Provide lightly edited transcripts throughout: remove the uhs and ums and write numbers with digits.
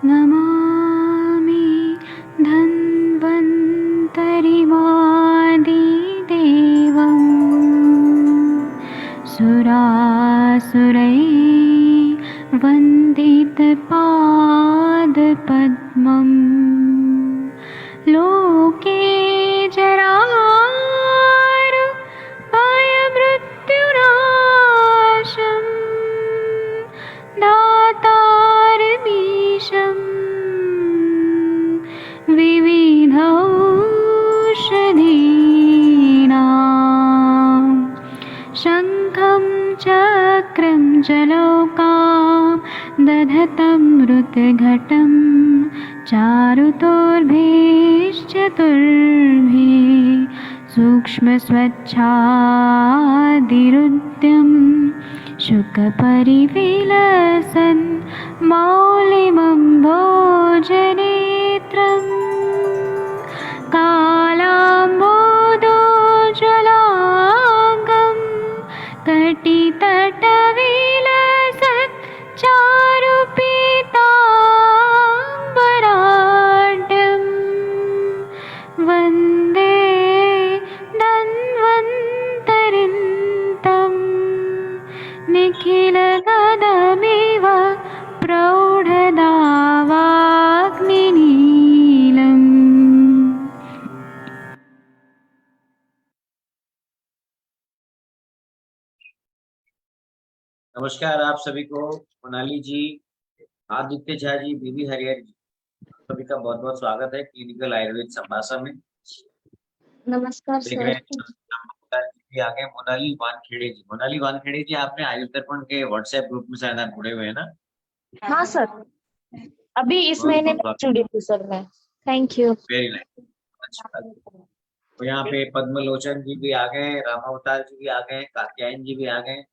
नमामि धन्वन्तरिमादिदेवं सुरासुरैर्वन्दितपादपद्मं लोके जरामृत्युनाशं दातारमीशं विविधौषधीनां शङ्खं चक्रं जलौकां दधतं मृतघटं चारुतोर्भैश्चतुर्भिः सूक्ष्मस्वच्छादिरुद्यं शुकपरिविलसन् मौलिमम्भोजनेत्रम् कालाम्बोदोज्ज्वलाङ्गं कटितटविलसत् चारुपीताम्बराढ्यं वन्दे धन्वन्तरिन्तं निखिलगदमिव प्रौढदावाग्निनीलम्। नमस्कार आप सभी को। मोनाली जी, आदित्य झा जी, बीबी हरिहर जी, सभी का बहुत बहुत स्वागत है क्लिनिकल आयुर्वेद संभाषा में। नमस्कार देख सर। रहे हैं जी आ गए मोनाली वानखेड़े जी। मोनाली वानखेड़े जी, आपने आयु दर्पण के व्हाट्सएप ग्रुप में शायद आप जुड़े हुए हैं ना? हाँ सर, अभी इस महीने में जुड़ी थी सर मैं। Thank you. वेरी नाइस, अच्छा। तो यहाँ पे पद्मलोचन जी भी आ गए, रामावतार जी भी आ गए, कात्यायन जी भी आ गए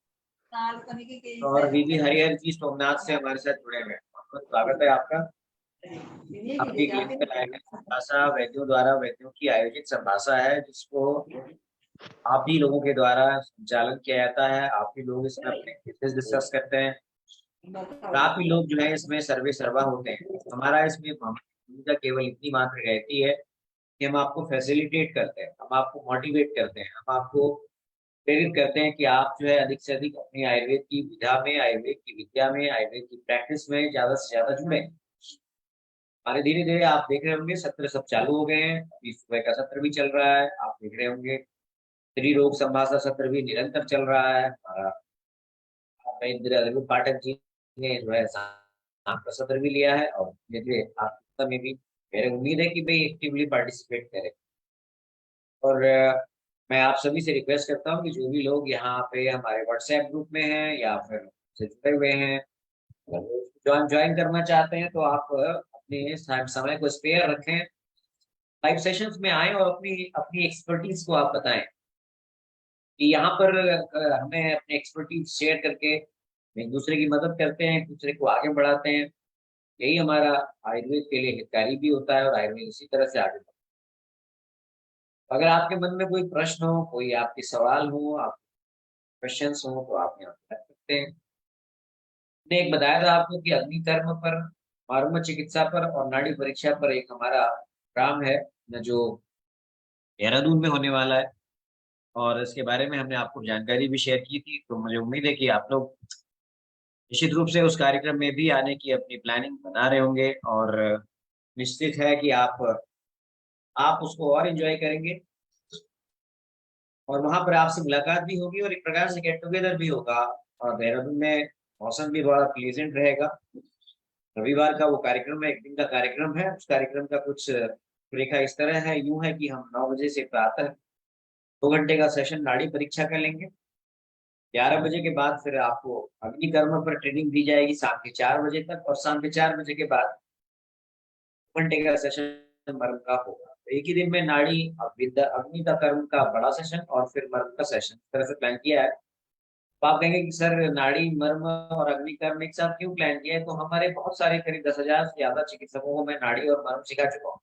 और बीबी हरिहर जी सोमनाथ से हमारे साथ जुड़े हुए हैं। बहुत स्वागत है आपका। आपकी क्लिनिकल आयुर्वेद संभाषा वैद्यों द्वारा वैद्यों की आयोजित संभाषा है, जिसको आप ही लोगों के द्वारा संचालन किया जाता है। आप ही लोग इसमें अपने केसेस डिस्कस करते हैं, आप ही लोग जो है इसमें सर्वे सर्वा होते हैं। हमारा इसमें भूमिका केवल इतनी मात्र रहती है कि हम आपको फैसिलिटेट करते हैं, हम आपको मोटिवेट करते हैं, हम आपको प्रेरित करते हैं कि आप जो है अधिक से अधिक अपनी आयुर्वेद की विधा में, आयुर्वेद की विद्या में, आयुर्वेद की प्रैक्टिस में ज्यादा से ज्यादा जुड़े। हमारे धीरे धीरे आप देख रहे होंगे सत्र सब चालू हो गए हैं। अभी सुबह का सत्र भी चल रहा है, आप देख रहे होंगे स्त्री रोग संभाषा सत्र भी निरंतर चल रहा है। रघु पाठक जी ने जो है शाम का सत्र भी लिया है और धीरे आप में भी मेरे उम्मीद है कि भाई एक्टिवली पार्टिसिपेट करें। और मैं आप सभी से रिक्वेस्ट करता हूँ कि जो भी लोग यहाँ पे हमारे व्हाट्सएप ग्रुप में हैं या फिर से जुड़े हुए हैं, ज्वाइन करना चाहते हैं, तो आप अपने समय को स्पेयर रखें, लाइव सेशंस में आए और अपनी अपनी एक्सपर्टीज को आप बताएं कि यहाँ पर हमें अपनी एक्सपर्टीज शेयर करके एक दूसरे की मदद करते हैं, एक दूसरे को आगे बढ़ाते हैं। यही हमारा आयुर्वेद के लिए हितकारी भी होता है और आयुर्वेद इसी तरह से आगे बढ़ता है। अगर आपके मन में कोई प्रश्न हो, कोई आपके सवाल हो, आप क्वेश्चंस हो, तो आप यहाँ कर सकते हैं। मैंने एक बताया था आपको कि अग्निकर्म पर, मर्म चिकित्सा पर और नाड़ी परीक्षा पर एक हमारा काम है जो देहरादून में होने वाला है, और इसके बारे में हमने आपको जानकारी भी शेयर की थी। तो मुझे उम्मीद है कि आप लोग निश्चित रूप से उस कार्यक्रम में भी आने की अपनी प्लानिंग बना रहे होंगे और निश्चित है कि आप उसको और एंजॉय करेंगे और वहां पर आपसे मुलाकात भी होगी और एक प्रकार से गेट टुगेदर भी होगा। और देहरादून में मौसम भी बड़ा प्लीजेंट रहेगा। रविवार का वो कार्यक्रम है, एक दिन का कार्यक्रम है। उस कार्यक्रम का कुछ रेखा इस तरह है, यूं है कि हम 9 बजे से प्रातः 2 घंटे का सेशन नाड़ी परीक्षा कर लेंगे। 11 बजे के बाद फिर आपको अग्निकर्म पर ट्रेनिंग दी जाएगी शाम के 4 बजे तक, और शाम के 4 बजे के बाद 2 घंटे का सेशन मर्म का होगा। तो एक ही दिन में नाड़ी, अग्नि का कर्म का बड़ा सेशन और फिर मर्म का सेशन, इस तरह से प्लान किया है। तो आप कहेंगे कि सर नाड़ी, मर्म और अग्नि कर्म एक साथ क्यों प्लान किया है? तो हमारे बहुत सारे करीब 10,000 से ज्यादा चिकित्सकों को मैं नाड़ी और मर्म सिखा चुका हूँ।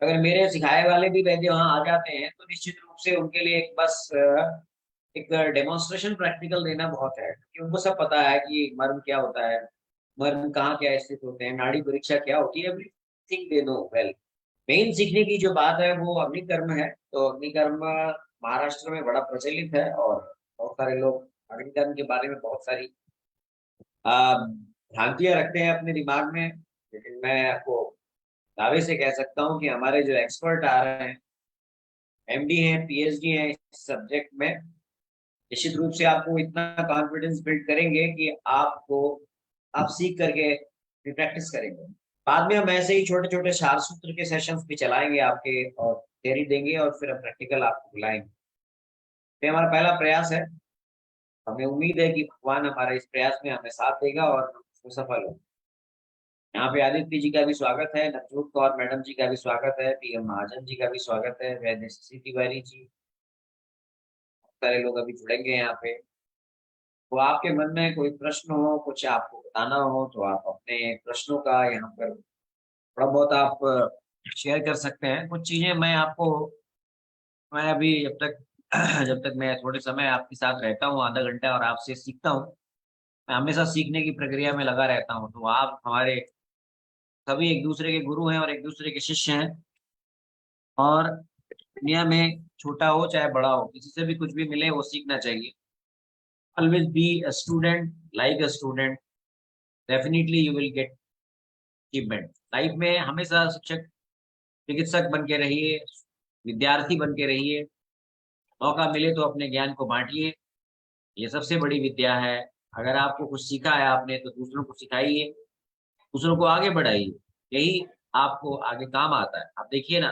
अगर मेरे सिखाए वाले भी वैद्य वहां आ जाते हैं तो निश्चित रूप से उनके लिए एक बस एक डेमोन्स्ट्रेशन प्रैक्टिकल देना बहुत है, क्योंकि उनको सब पता है कि मर्म क्या होता है, मर्म कहाँ क्या स्थित होते हैं, नाड़ी परीक्षा क्या होती है, everything they know well. Main सीखने की जो बात है वो अग्निकर्म है। तो अग्निकर्म महाराष्ट्र में बड़ा प्रचलित है और बहुत सारे लोग अग्निकर्म के बारे में बहुत सारी भ्रांतियां रखते हैं अपने दिमाग में। लेकिन मैं आपको दावे से कह सकता हूँ कि हमारे जो एक्सपर्ट आ रहे हैं, एमडी हैं, पीएचडी हैं इस सब्जेक्ट में, निश्चित रूप से आपको इतना कॉन्फिडेंस बिल्ड करेंगे कि आप सीख करके प्रैक्टिस करेंगे। बाद में हम ऐसे ही छोटे छोटे सार सूत्र के सेशंस भी चलाएंगे आपके, और थ्योरी देंगे, और फिर प्रैक्टिकल आपको बुलाएंगे। ये हमारा पहला प्रयास है। हमें उम्मीद है कि भगवान हमारे इस प्रयास में हमें साथ देगा और हम उसमें सफल होंगे। यहाँ पे आदित्य जी का भी स्वागत है, नवजोत कौर मैडम जी का भी स्वागत है, पीएम महाजन जी का भी स्वागत है, वैद्य शशि तिवारी जी, सारे लोग अभी जुड़ेंगे यहाँ पे। तो आपके मन में कोई प्रश्न हो, कुछ आपको बताना हो, तो आप अपने प्रश्नों का यहाँ पर थोड़ा बहुत आप शेयर कर सकते हैं। कुछ चीजें मैं अभी जब तक जब तक मैं थोड़े समय आपके साथ रहता हूँ, आधा घंटा, और आपसे सीखता हूँ, मैं हमेशा सीखने की प्रक्रिया में लगा रहता हूँ। तो आप हमारे सभी एक दूसरे के गुरु हैं और एक दूसरे के शिष्य हैं। और दुनिया में छोटा हो चाहे बड़ा हो, किसी से भी कुछ भी मिले वो सीखना चाहिए। Always be a student, like a student, definitely you will get achievement. Life में हमेशा शिक्षक, चिकित्सक बन के रहिए, विद्यार्थी बन के रहिए। मौका मिले तो अपने ज्ञान को बांटिए, ये सबसे बड़ी विद्या है। अगर आपको कुछ सीखा है आपने, तो दूसरों को सिखाइए, दूसरों को आगे बढ़ाइए। यही आपको आगे काम आता है। आप देखिए ना,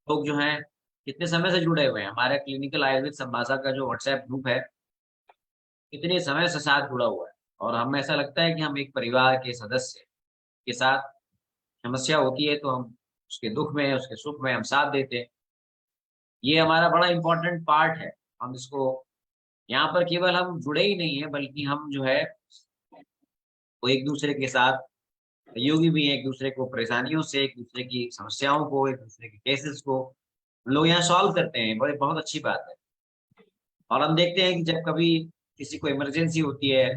लोग जो हैं कितने समय से जुड़े हुए हैं। हमारे क्लिनिकल आयुर्वेद संभाषा का जो व्हाट्सएप ग्रुप है, कितने समय से साथ जुड़ा हुआ है, और हमें ऐसा लगता है कि हम एक परिवार के सदस्य के साथ, समस्या होती है तो हम उसके दुख में, उसके सुख में हम साथ देते हैं। ये हमारा बड़ा इंपॉर्टेंट पार्ट है। हम इसको, यहाँ पर केवल हम जुड़े ही नहीं है, बल्कि हम जो है वो एक दूसरे के साथ सहयोगी भी हैं। एक दूसरे को परेशानियों से, एक दूसरे की समस्याओं को, एक दूसरे के केसेस को हम लोग यहाँ सॉल्व करते हैं। बड़े बहुत अच्छी बात है। और हम देखते हैं कि जब कभी किसी को इमरजेंसी होती है,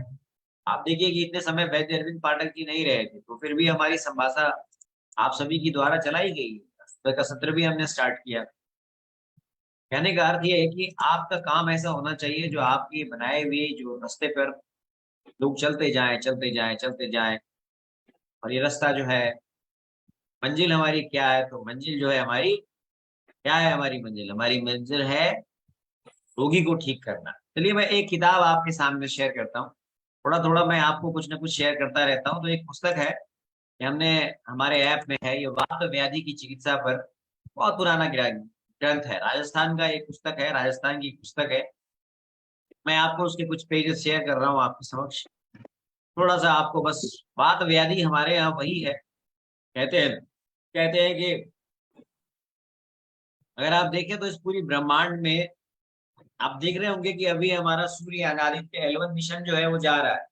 आप देखिए कि इतने समय वैद्य अरविंद पाठक जी नहीं रहे थे, तो फिर भी हमारी संभाषा आप सभी की द्वारा चलाई गई। सुबह का सत्र भी हमने स्टार्ट किया। कहने का अर्थ ये है कि आपका काम ऐसा होना चाहिए, जो आपके बनाए हुए जो रास्ते पर लोग चलते जाएं, चलते जाएं, चलते जाएं। और ये रास्ता जो है, मंजिल हमारी क्या है, तो मंजिल जो है हमारी क्या है, हमारी मंजिल है रोगी को ठीक करना। चलिए, मैं एक किताब आपके सामने शेयर करता हूँ। थोड़ा थोड़ा मैं आपको कुछ ना कुछ शेयर करता रहता हूँ। तो एक पुस्तक है, ये हमने हमारे ऐप में है, ये वात व्याधि की चिकित्सा पर, बहुत पुराना ग्रंथ है, राजस्थान का एक पुस्तक है, राजस्थान की पुस्तक है। मैं आपको उसके कुछ पेजेस शेयर कर रहा हूँ आपके समक्ष। थोड़ा सा आपको बस, वात व्याधि हमारे यहाँ वही है। कहते हैं कि अगर आप देखें तो इस पूरी ब्रह्मांड में, आप देख रहे होंगे कि अभी हमारा सूर्य आदित्य L1 मिशन जो है वो जा रहा है।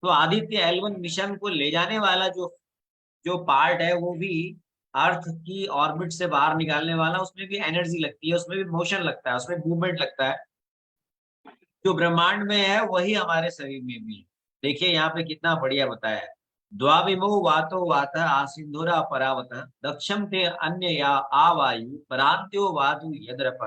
तो आदित्य L1 मिशन को ले जाने वाला जो जो पार्ट है, वो भी अर्थ की ऑर्बिट से बाहर निकालने वाला, उसमें भी एनर्जी लगती है, उसमें भी मोशन लगता है, उसमें मूवमेंट लगता है। जो ब्रह्मांड में है वही हमारे शरीर में भी है। देखिए यहाँ पे कितना बढ़िया बताया है। द्वाविमो वातो वात आसिंधुरा परावत दक्षम ते अन्य या आवायु परांत्यो वातु यद्रप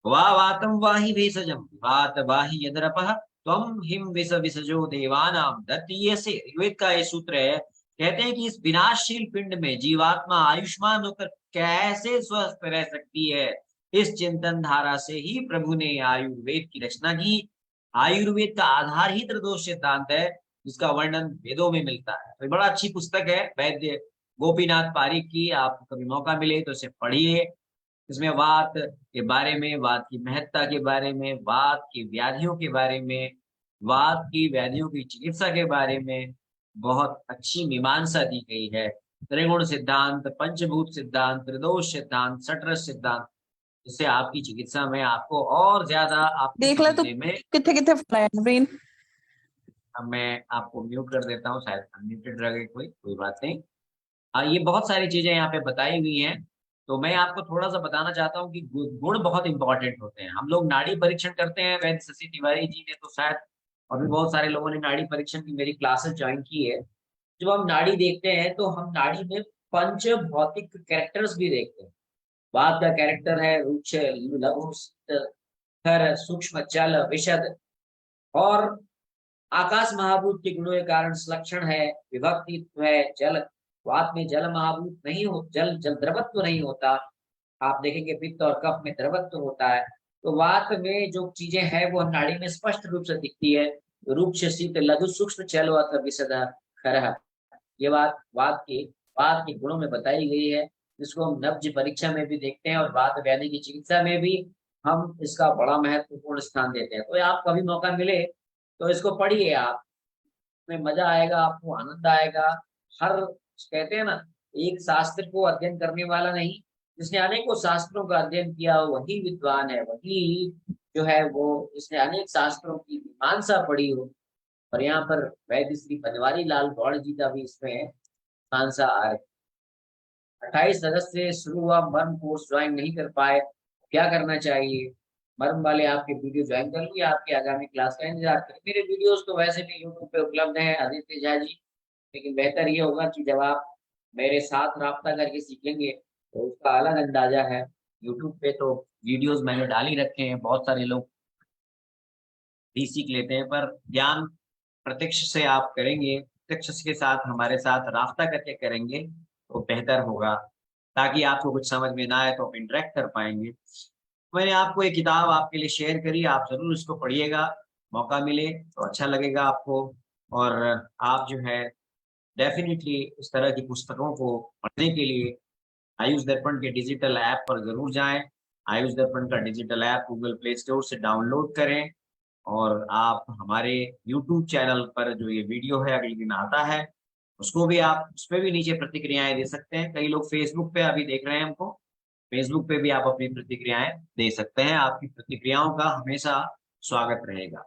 वा वातम वाहि भेषजम वात वाहि यद्रपः त्वं हिम विष विसजो देवानाम दत्तीय से। ऋग्वेद का ये सूत्र है। कहते हैं कि इस विनाशशील पिंड में जीवात्मा आयुष्मान होकर कैसे स्वस्थ रह सकती है, इस चिंतन धारा से ही प्रभु ने आयुर्वेद की रचना की। आयुर्वेद का आधार ही त्रिदोष सिद्धांत है, जिसका वर्णन वेदों में मिलता है। तो बड़ा अच्छी पुस्तक है वैद्य गोपीनाथ पारिक की। आप कभी मौका मिले तो इसे पढ़िए। इसमें वात के बारे में, वात की महत्ता के बारे में, वात की व्याधियों के बारे में, वात की व्याधियों की चिकित्सा के बारे में बहुत अच्छी मीमांसा दी गई है। त्रिगुण सिद्धांत, पंचभूत सिद्धांत, त्रिदोष सिद्धांत, सटरस सिद्धांत, इससे आपकी चिकित्सा में आपको और ज्यादा आपको देख ला तू समझने में। किथे किथे फलाया ब्रेन। अब मैं आपको म्यूट कर देता हूँ, शायद अनम्यूटेड रह गई, कोई बात नहीं। हाँ, ये बहुत सारी चीजें यहाँ पे बताई हुई हैं। तो मैं आपको थोड़ा सा बताना चाहता हूँ कि गुण बहुत इंपॉर्टेंट होते हैं। हम लोग नाड़ी परीक्षण करते हैं, वैद्य शशि तिवारी जी ने तो शायद और भी बहुत सारे लोगों ने नाड़ी परीक्षण की मेरी क्लासेस ज्वाइन की है। जब हम नाड़ी देखते हैं तो हम नाड़ी में पंच भौतिक कैरेक्टर्स भी देखते हैं। वात का कैरेक्टर है रुक्ष, लघु, खर, सूक्ष्म, चल, विशद। और आकाश महाभूत के गुणों के कारण लक्षण है, विभक्तित्व है, जल। वात में जल महाभूत नहीं हो, जल जल द्रवत्व नहीं होता। आप देखेंगे पित्त और कफ में द्रवत्व होता है। तो वात में जो चीजें हैं वो नाड़ी में स्पष्ट रूप से दिखती है। रूक्ष, शीत, लघु, सूक्ष्म, चल अथवा विशद, खरह। ये बात वात के गुणों में बताई गई है, जिसको हम नब्ज परीक्षा में भी देखते हैं और वात व्याधि की चिकित्सा में भी हम इसका बड़ा महत्वपूर्ण स्थान देते हैं। तो आप कभी मौका मिले तो इसको पढ़िए आप, में मजा आएगा, आपको आनंद आएगा। हर कहते हैं ना, एक शास्त्र को अध्ययन करने वाला नहीं, जिसने अनेकों शास्त्रों का अध्ययन किया हो वही विद्वान है, वही जो है वो इसने अनेक शास्त्रों की मीमांसा पढ़ी हो। और यहाँ पर वैद्य श्री बनवारी लाल गौड़ जी का भी इसमें मीमांसा आ रही। 28 अगस्त से शुरू हुआ मर्म कोर्स ज्वाइन नहीं कर पाए, क्या करना चाहिए? मर्म वाले आपके वीडियो ज्वाइन कर लिए, आपकी आगामी क्लास का इंतजार करें। मेरे वीडियोस तो वैसे भी यूट्यूब पे उपलब्ध हैं आदित्य झा जी, लेकिन बेहतर ये होगा कि जब आप मेरे साथ राब्ता करके सीखेंगे तो उसका अलग अंदाजा है। यूट्यूब पे तो वीडियोस मैंने डाल ही रखे हैं, बहुत सारे लोग भी सीख लेते हैं, पर ज्ञान प्रत्यक्ष से आप करेंगे, प्रत्यक्ष के साथ हमारे साथ राब्ता करके करेंगे तो बेहतर होगा, ताकि आपको कुछ समझ में ना आए तो आप इंटरेक्ट कर पाएंगे। मैंने आपको एक किताब आपके लिए शेयर करी, आप जरूर इसको पढ़िएगा, मौका मिले तो अच्छा लगेगा आपको। और आप जो है डेफिनेटली इस तरह की पुस्तकों को पढ़ने के लिए आयुष दर्पण के डिजिटल ऐप पर जरूर जाएं। आयुष दर्पण का digital app Google play store से डाउनलोड करें और आप हमारे यूट्यूब चैनल पर जो ये वीडियो है अगले दिन आता है, उसको भी आप उस पर भी नीचे प्रतिक्रियाएं दे सकते हैं। कई लोग फेसबुक पे अभी देख रहे हैं हमको, फेसबुक पे भी आप अपनी प्रतिक्रियाएं दे सकते हैं। आपकी प्रतिक्रियाओं का हमेशा स्वागत रहेगा।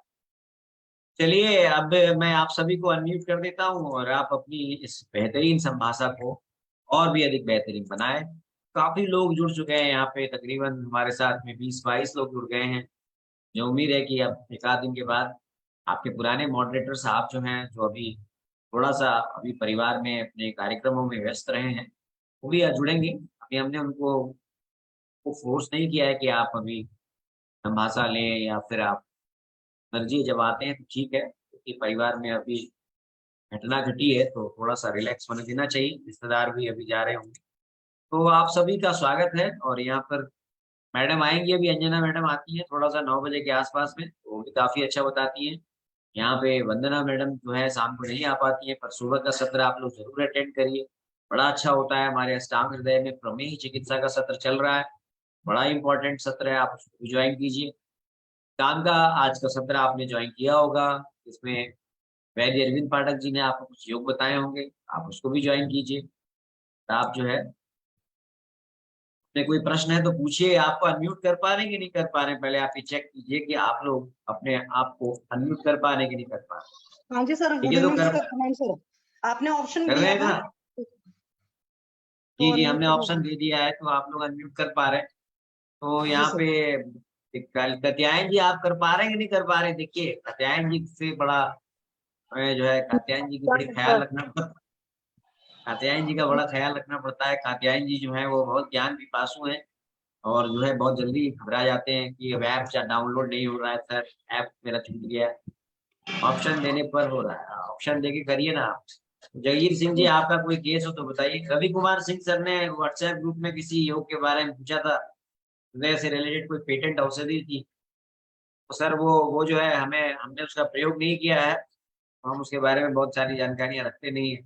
चलिए अब मैं आप सभी को अनम्यूट कर देता हूं और आप अपनी इस बेहतरीन संभाषा को और भी अधिक बेहतरीन बनाएं। काफी लोग जुड़ चुके हैं यहाँ पे, तकरीबन हमारे साथ में 20-22 लोग जुड़ गए हैं। जो उम्मीद है कि अब एक आध दिन के बाद आपके पुराने मॉडरेटर साहब जो हैं, जो अभी थोड़ा सा अभी परिवार में अपने कार्यक्रमों में व्यस्त रहे हैं, वो भी जुड़ेंगे। अभी हमने उनको फोर्स नहीं किया है कि आप अभी संभाषा लें या फिर आप मर्जी जब आते हैं तो ठीक है, क्योंकि परिवार में अभी घटना घटी है तो थोड़ा सा रिलैक्स होने देना चाहिए, रिश्तेदार भी अभी जा रहे होंगे। तो आप सभी का स्वागत है। और यहाँ पर मैडम आएंगी, अभी अंजना मैडम आती है थोड़ा सा 9 बजे के आसपास में, तो वो भी काफी अच्छा बताती है। यहाँ पे वंदना मैडम जो है शाम को नहीं आ पाती है, पर सुबह का सत्र आप लोग जरूर अटेंड करिए, बड़ा अच्छा होता है। हमारे अष्टांग हृदय में प्रमेह चिकित्सा का सत्र चल रहा है, बड़ा इंपॉर्टेंट सत्र है, आप उसको ज्वाइन कीजिए। काम का आज का सत्र आपने ज्वाइन किया होगा, इसमें वैद्य अरविंद पाठक जी ने आपको कुछ योग बताए होंगे, आप उसको भी ज्वाइन कीजिए। आप जो है अपने कोई प्रश्न है तो पूछिए। आपको अनम्यूट कर पा रहे हैं कि नहीं कर पा रहे हैं, पहले आप ये चेक कीजिए कि आप लोग अपने आप को अनम्यूट कर पा रहे हैं कि नहीं कर पा रहे। हाँ जी सर, ठीक गुड है, तो इवनिंग कर सर। आपने ऑप्शन कर रहे दिया हैं ना? था जी तो जी, हमने unmute ऑप्शन दे दिया है, तो आप लोग अनम्यूट कर पा रहे हैं। तो जी यहाँ सर। पे कात्यायन जी आप कर पा रहे हैं कि नहीं कर पा रहे हैं? देखिए कात्यायन जी से बड़ा हमें जो है कात्यायन जी की बड़ी ख्याल रखना पड़ता है, कात्यायन जी का बड़ा ख्याल रखना पड़ता है। कात्यायन जी जो है वो बहुत ज्ञान पिपासु हैं और जो है बहुत जल्दी घबरा जाते हैं कि अब ऐप डाउनलोड नहीं हो रहा है सर, ऐप मेरा छूट गया। ऑप्शन देने पर हो रहा है, ऑप्शन देके करिए ना आप। जगीर सिंह जी, आपका कोई केस हो तो बताइए। रवि कुमार सिंह सर ने व्हाट्सएप ग्रुप में किसी योग के बारे में पूछा था, हृदय से रिलेटेड कोई पेटेंट औषधि थी, तो सर वो जो है हमने उसका प्रयोग नहीं किया है, तो हम उसके बारे में बहुत सारी जानकारियां रखते नहीं है।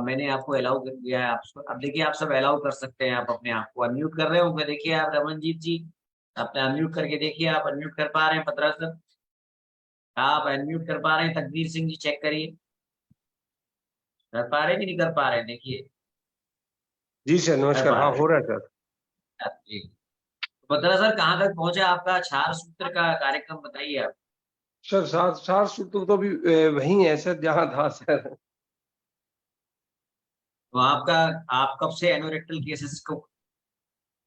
मैंने आपको अलाउ कर दिया है, आप उसको अब देखिए, आप सब अलाउ कर सकते हैं। आप अपने आप को अनम्यूट कर रहे होंगे, देखिए आप रमनजीत जी अपने अनम्यूट करके देखिए, आप अनम्यूट कर पा रहे हैं? पत्रह सर आप अनम्यूट कर पा रहे हैं? तकदीर सिंह जी चेक करिए, कर पा रहे हैं कि नहीं कर पा रहे हैं, देखिए। जी सर, कर नमस्कार। पा हाँ, रहे हो रहा है सर। हैं जी। तो पत्रह सर कहाँ तक पहुंचा आपका क्षार सूत्र का कार्यक्रम, बताइए आप। सर सार सूत्र तो अभी वही है सर जहाँ था सर। तो आपका आप कब से एनोरेक्टल केसेस को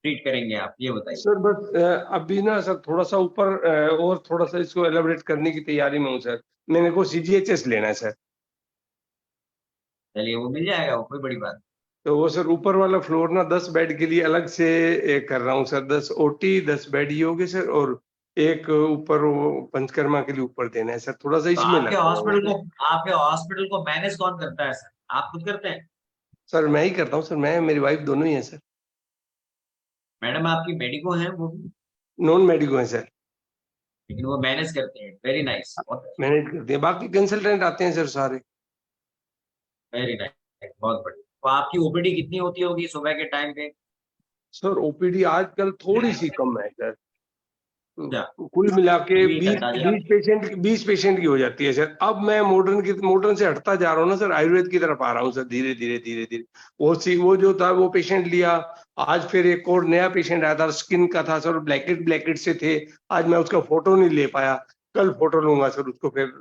ट्रीट करेंगे आप, ये बताइए। सर बस अभी ना सर थोड़ा सा ऊपर और थोड़ा सा इसको एलाबोरेट करने की तैयारी में हूँ सर। मेरे को CGHS लेना है सर। चलिए वो मिल जाएगा, वो कोई बड़ी बात तो वो सर ऊपर वाला फ्लोर ना 10 बेड के लिए अलग से कर रहा हूँ सर। 10 OT 10 बेड ये हो गए सर, और एक ऊपर वो पंचकर्मा के लिए ऊपर देना है सर। थोड़ा सा तो इसमें लगा हुआ हूँ। आपके हॉस्पिटल को मैनेज कौन करता है सर? आप खुद करते हैं? सर मैं ही करता हूँ सर, मैं मेरी वाइफ दोनों ही हैं सर। मैडम आपकी मेडिको हैं वो भी, नॉन मेडिको है सर। लेकिन वो मैनेज करते हैं। वेरी नाइस, मैनेज करते हैं, बाकी कंसल्टेंट आते हैं सर सारे। वेरी नाइस, बहुत बढ़िया। तो आपकी ओपीडी कितनी होती होगी सुबह के टाइम पे? सर OPD आजकल थोड़ी सी कम है सर। अच्छा, कुल मिला के भी एक 20 अंदाजा। 20 पेशेंट की हो जाती है सर। अब मैं मॉडर्न से हटता जा रहा हूँ ना सर, आयुर्वेद की तरफ आ रहा हूँ सर, धीरे धीरे धीरे धीरे। वो जो था वो पेशेंट लिया। आज फिर एक और नया पेशेंट आया था, स्किन का था सर, ब्लैकेट से थे। आज मैं उसका फोटो नहीं ले पाया, कल फोटो लूंगा सर उसको, फिर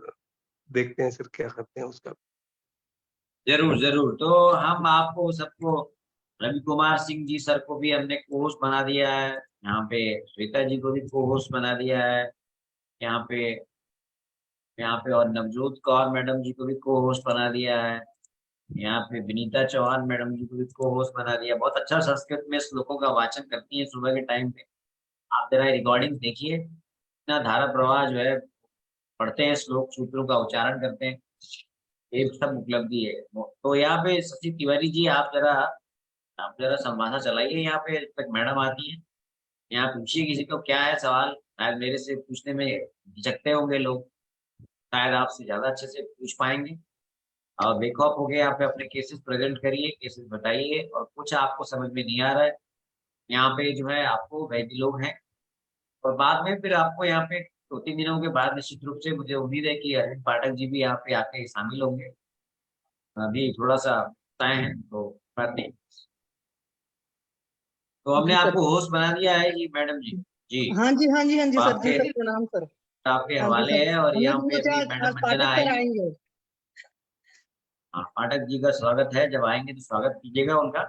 देखते हैं सर क्या करते हैं उसका। जरूर जरूर। तो हम आपको सबको, रवि कुमार सिंह जी सर को भी हमने को होस्ट बना दिया है, यहाँ पे श्वेता जी को भी को होस्ट बना दिया है, यहाँ पे और नवजोत कौर मैडम जी को भी को होस्ट बना दिया है, यहाँ पे विनीता चौहान मैडम जी को भी को होस्ट बना दिया। बहुत अच्छा संस्कृत में श्लोकों का वाचन करती है सुबह के टाइम पे। आप जरा रिकॉर्डिंग देखिए, इतना धारा प्रवाह जो है, पढ़ते हैं श्लोक, सूत्रों का उच्चारण करते हैं, ये सब उपलब्धि है। तो यहाँ पे शशि तिवारी जी, आप जरा संभाषा चलाइए यहाँ पे जब तक मैडम आती है। यहाँ पूछिए किसी को क्या है सवाल, शायद मेरे से पूछने में झिझकते होंगे लोग, शायद आपसे ज्यादा अच्छे से पूछ पाएंगे। और बेखौफ हो गए यहाँ पे अपने केसेस प्रेजेंट करिए, केसेस बताइए, और कुछ आपको समझ में नहीं आ रहा है, यहाँ पे जो है आपको वैद्य लोग हैं। और बाद में फिर आपको यहाँ पे 2-3 दिनों के बाद निश्चित रूप से मुझे उम्मीद है कि अरविंद पाठक जी भी यहाँ पे आके शामिल होंगे। अभी थोड़ा सा तय है तो बात नहीं। तो हमने जी सर। आपको होस्ट बना दिया है जी मैडम जी। जी, हाँ जी, हाँ जी, हाँ जी तो सर, जी आपके सर, प्रणाम सर। आपके हाँ जी हवाले सर, है, और हमें यहाँ तो पे सोचा अभी आज मैडम आज अंजना पाठक सर आएंगी। आएंगे। हाँ, पाठक जी का स्वागत है, जब आएंगे तो स्वागत कीजिएगा उनका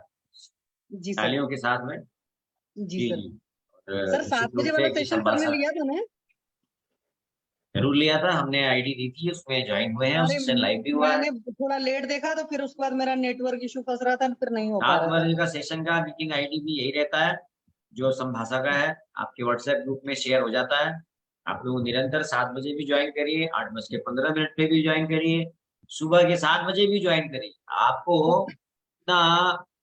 जी सर। तालियों के साथ में। जी जी सर। जी। और सर निश्चित 7 रूप बजे से वाला कि सेशन सर ने संभाषण लिया था ना? जरूर लिया था, हमने आईडी दी थी, उसमें ज्वाइन हुए हैं, अरे सेशन लाइव भी हुआ है। मैंने थोड़ा लेट देखा, तो फिर उसके बाद मेरा नेटवर्क इशू फंस रहा था, फिर नहीं हो पा 7 रहा था। बजे का सेशन का मीटिंग आईडी भी यही रहता है, जो संभाषा का है, आपके व्हाट्सएप ग्रुप में शेयर हो जाता है। आप लोग निरंतर 7 बजे भी ज्वाइन करिए, 8:15 पे भी ज्वाइन करिए, सुबह के 7 बजे भी ज्वाइन करिए। आपको ना,